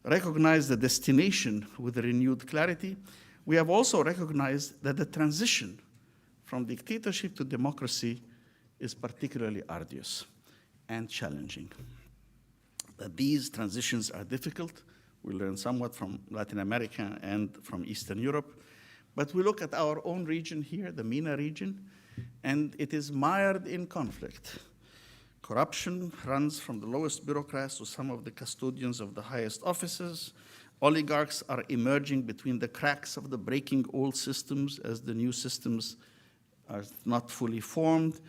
recognized the destination with renewed clarity, we have also recognized that the transition from dictatorship to democracy is particularly arduous and challenging. That these transitions are difficult, We learn somewhat from Latin America and from Eastern Europe. But we look at our own region here, the MENA region, and it is mired in conflict. Corruption runs from the lowest bureaucrats to some of the custodians of the highest offices. Oligarchs are emerging between the cracks of the breaking old systems as the new systems are not fully formed.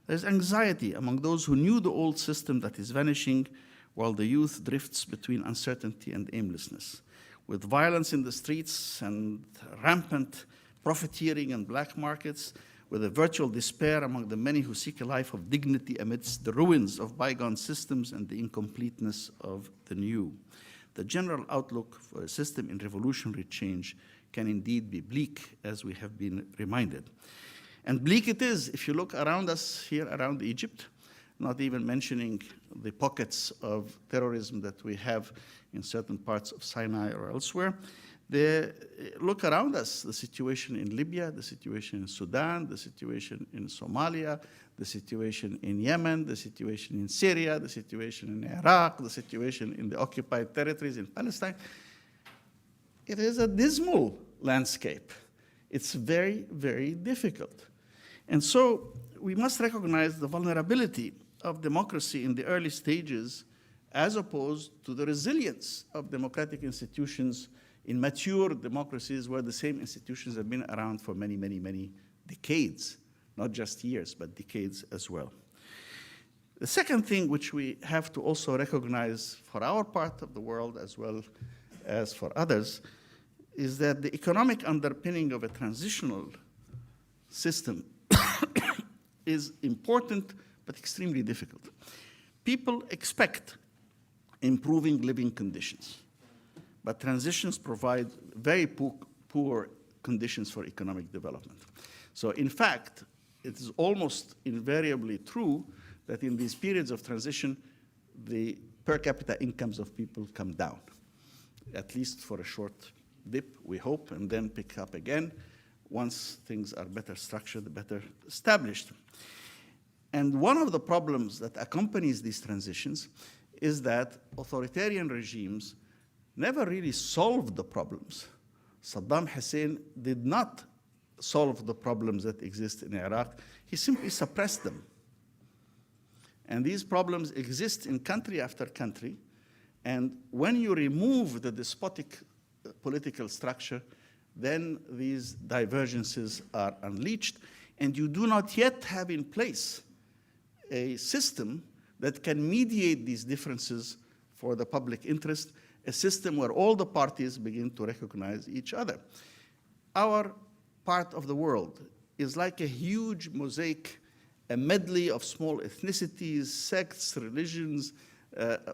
There's anxiety among those who knew the old system that is vanishing, while the youth drifts between uncertainty and aimlessness. With violence in the streets and rampant profiteering and black markets, with a virtual despair among the many who seek a life of dignity amidst the ruins of bygone systems and the incompleteness of the new. The general outlook for a system in revolutionary change can indeed be bleak, as we have been reminded. And bleak it is if you look around us here around Egypt, not even mentioning the pockets of terrorism that we have in certain parts of Sinai or elsewhere. Look around us, the situation in Libya, the situation in Sudan, the situation in Somalia, the situation in Yemen, the situation in Syria, the situation in Iraq, the situation in the occupied territories in Palestine. It is a dismal landscape. It's very, very difficult. And so we must recognize the vulnerability of democracy in the early stages as opposed to the resilience of democratic institutions in mature democracies where the same institutions have been around for many, many, many decades, not just years, but decades as well. The second thing which we have to also recognize for our part of the world as well as for others is that the economic underpinning of a transitional system is important but extremely difficult. People expect improving living conditions, but transitions provide very poor conditions for economic development. So in fact, it is almost invariably true that in these periods of transition, the per capita incomes of people come down, at least for a short dip, we hope, and then pick up again once things are better structured, better established. And one of the problems that accompanies these transitions is that authoritarian regimes never really solved the problems. Saddam Hussein did not solve the problems that exist in Iraq. He simply suppressed them. And these problems exist in country after country. And when you remove the despotic political structure, then these divergences are unleashed. And you do not yet have in place a system that can mediate these differences for the public interest, a system where all the parties begin to recognize each other. Our part of the world is like a huge mosaic, a medley of small ethnicities, sects, religions,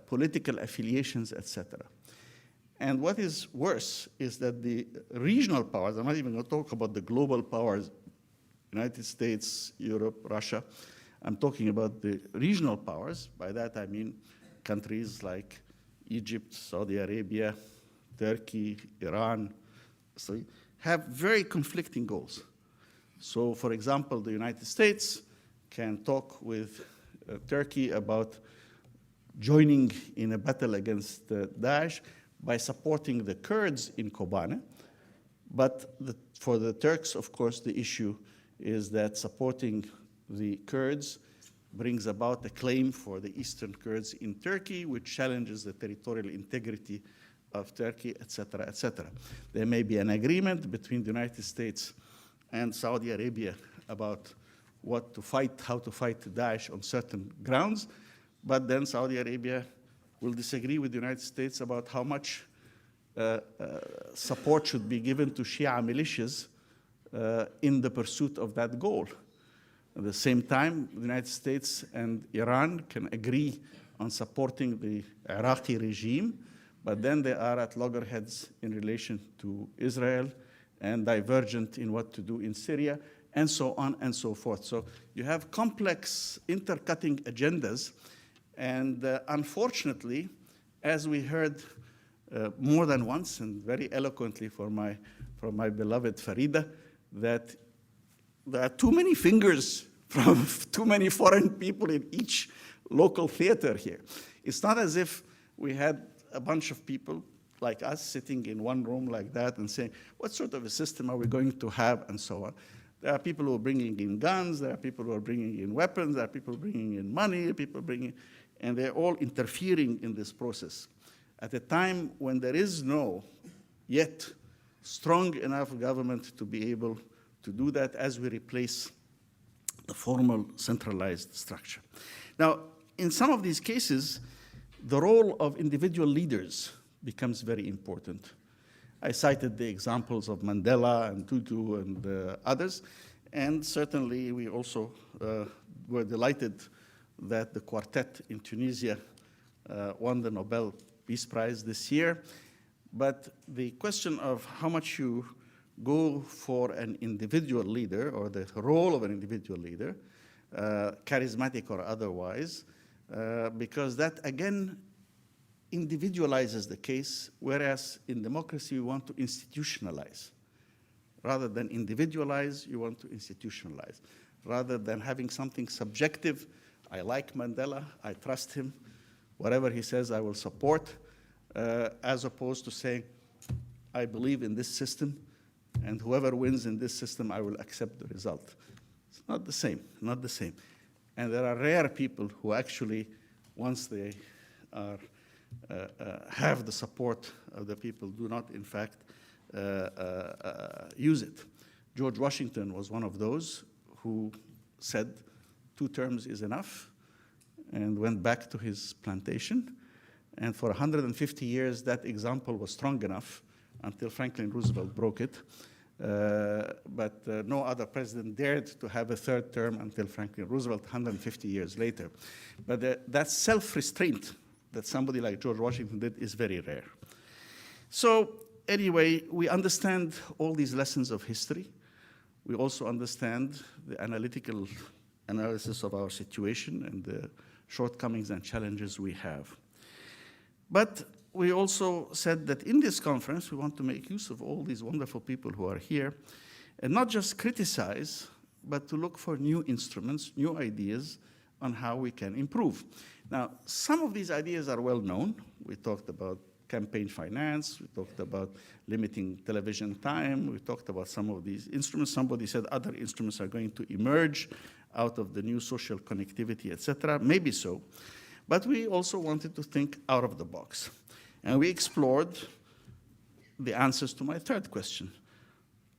political affiliations, etc. And what is worse is that the regional powers, I'm not even going to talk about the global powers, United States, Europe, Russia, I'm talking about the regional powers. By that I mean countries like Egypt, Saudi Arabia, Turkey, Iran, so have very conflicting goals. So for example, the United States can talk with Turkey about joining in a battle against Daesh by supporting the Kurds in Kobane. But for the Turks, of course, the issue is that supporting the Kurds brings about a claim for the Eastern Kurds in Turkey, which challenges the territorial integrity of Turkey, et cetera, et cetera. There may be an agreement between the United States and Saudi Arabia about what to fight, how to fight Daesh on certain grounds, but then Saudi Arabia will disagree with the United States about how much support should be given to Shia militias in the pursuit of that goal. At the same time, the United States and Iran can agree on supporting the Iraqi regime, but then they are at loggerheads in relation to Israel and divergent in what to do in Syria, and so on and so forth. So you have complex intercutting agendas, and unfortunately, as we heard more than once and very eloquently from my beloved Farida, that there are too many fingers from too many foreign people in each local theater here. It's not as if we had a bunch of people like us sitting in one room like that and saying, what sort of a system are we going to have, and so on. There are people who are bringing in guns, there are people who are bringing in weapons, there are people bringing in money, and they're all interfering in this process. At a time when there is no yet strong enough government to be able to do that as we replace the formal centralized structure. Now, in some of these cases, the role of individual leaders becomes very important. I cited the examples of Mandela and Tutu and others, and certainly we also were delighted that the quartet in Tunisia won the Nobel Peace Prize this year. But the question of how much you go for an individual leader, or the role of an individual leader, charismatic or otherwise, because that, again, individualizes the case, whereas in democracy, we want to institutionalize. Rather than individualize, you want to institutionalize. Rather than having something subjective, I like Mandela, I trust him, whatever he says, I will support, as opposed to saying, I believe in this system, and whoever wins in this system, I will accept the result. It's not the same, not the same. And there are rare people who actually, once they are, have the support of the people, do not, in fact, use it. George Washington was one of those who said 2 terms is enough and went back to his plantation. And for 150 years, that example was strong enough until Franklin Roosevelt broke it. But no other president dared to have a 3rd term until Franklin Roosevelt 150 years later. But that self-restraint that somebody like George Washington did is very rare. So anyway, we understand all these lessons of history. We also understand the analytical analysis of our situation and the shortcomings and challenges we have. But we also said that in this conference, we want to make use of all these wonderful people who are here, and not just criticize, but to look for new instruments, new ideas on how we can improve. Now, some of these ideas are well known. We talked about campaign finance, we talked about limiting television time, we talked about some of these instruments. Somebody said other instruments are going to emerge out of the new social connectivity, etc. Maybe so. But we also wanted to think out of the box. And we explored the answers to my 3rd question.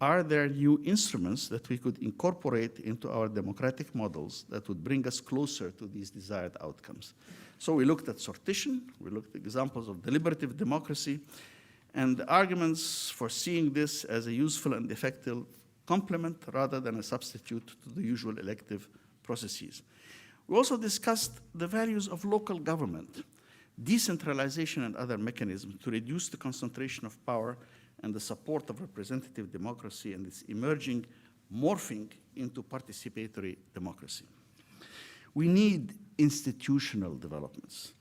Are there new instruments that we could incorporate into our democratic models that would bring us closer to these desired outcomes? So we looked at sortition, we looked at examples of deliberative democracy, and the arguments for seeing this as a useful and effective complement rather than a substitute to the usual elective processes. We also discussed the values of local government, decentralization and other mechanisms to reduce the concentration of power and the support of representative democracy and its emerging, morphing into participatory democracy. We need institutional developments.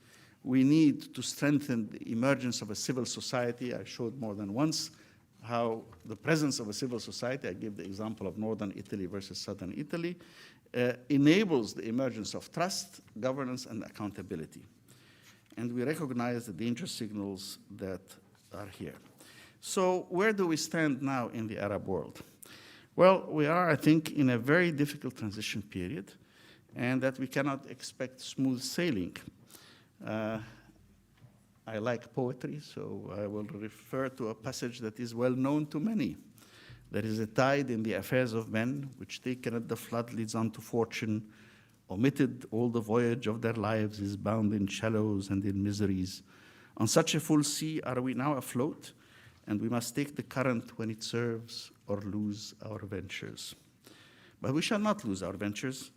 We need to strengthen the emergence of a civil society. I showed more than once how the presence of a civil society, I gave the example of Northern Italy versus Southern Italy, enables the emergence of trust, governance, and accountability. And we recognize the danger signals that are here. So where do we stand now in the Arab world? Well, we are, I think, in a very difficult transition period, and that we cannot expect smooth sailing. I like poetry, so I will refer to a passage that is well known to many. There is a tide in the affairs of men, which taken at the flood leads on to fortune. Omitted all the voyage of their lives is bound in shallows and in miseries. On such a full sea are we now afloat, and we must take the current when it serves or lose our ventures. But we shall not lose our ventures.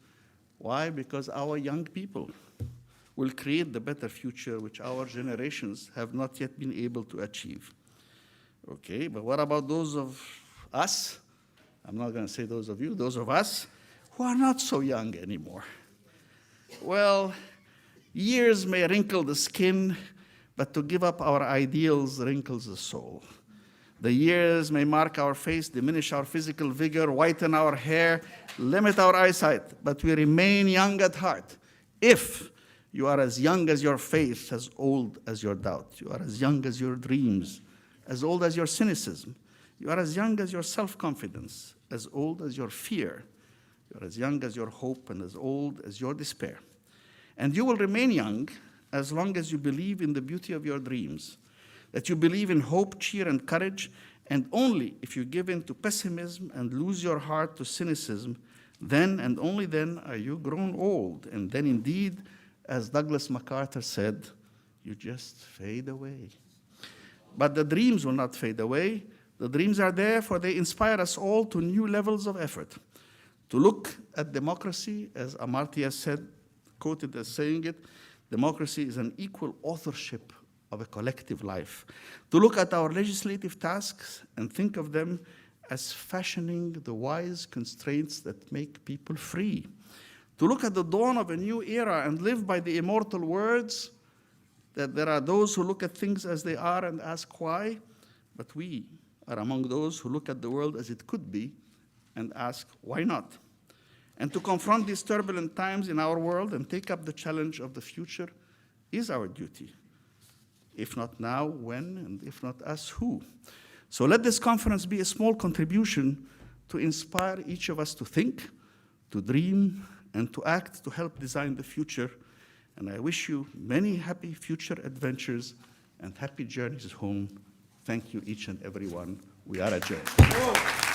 Why? Because our young people will create the better future which our generations have not yet been able to achieve. Okay, but what about those of us? I'm not going to say those of you, those of us who are not so young anymore. Well, years may wrinkle the skin, but to give up our ideals wrinkles the soul. The years may mark our face, diminish our physical vigor, whiten our hair, limit our eyesight, but we remain young at heart if You are as young as your faith, as old as your doubt. You are as young as your dreams, as old as your cynicism. You are as young as your self-confidence, as old as your fear. You are as young as your hope and as old as your despair. And you will remain young as long as you believe in the beauty of your dreams, that you believe in hope, cheer, and courage, and only if you give in to pessimism and lose your heart to cynicism, then and only then are you grown old. And then indeed, as Douglas MacArthur said, you just fade away. But the dreams will not fade away. The dreams are there, for they inspire us all to new levels of effort. To look at democracy, as Amartya said, quoted as saying it, democracy is an equal authorship of a collective life. To look at our legislative tasks and think of them as fashioning the wise constraints that make people free. To look at the dawn of a new era and live by the immortal words that there are those who look at things as they are and ask why, but we are among those who look at the world as it could be and ask why not. And to confront these turbulent times in our world and take up the challenge of the future is our duty. If not now, when? And if not us, who? So let this conference be a small contribution to inspire each of us to think, to dream, and to act to help design the future. And I wish you many happy future adventures and happy journeys home. Thank you, each and every one. We are adjourned.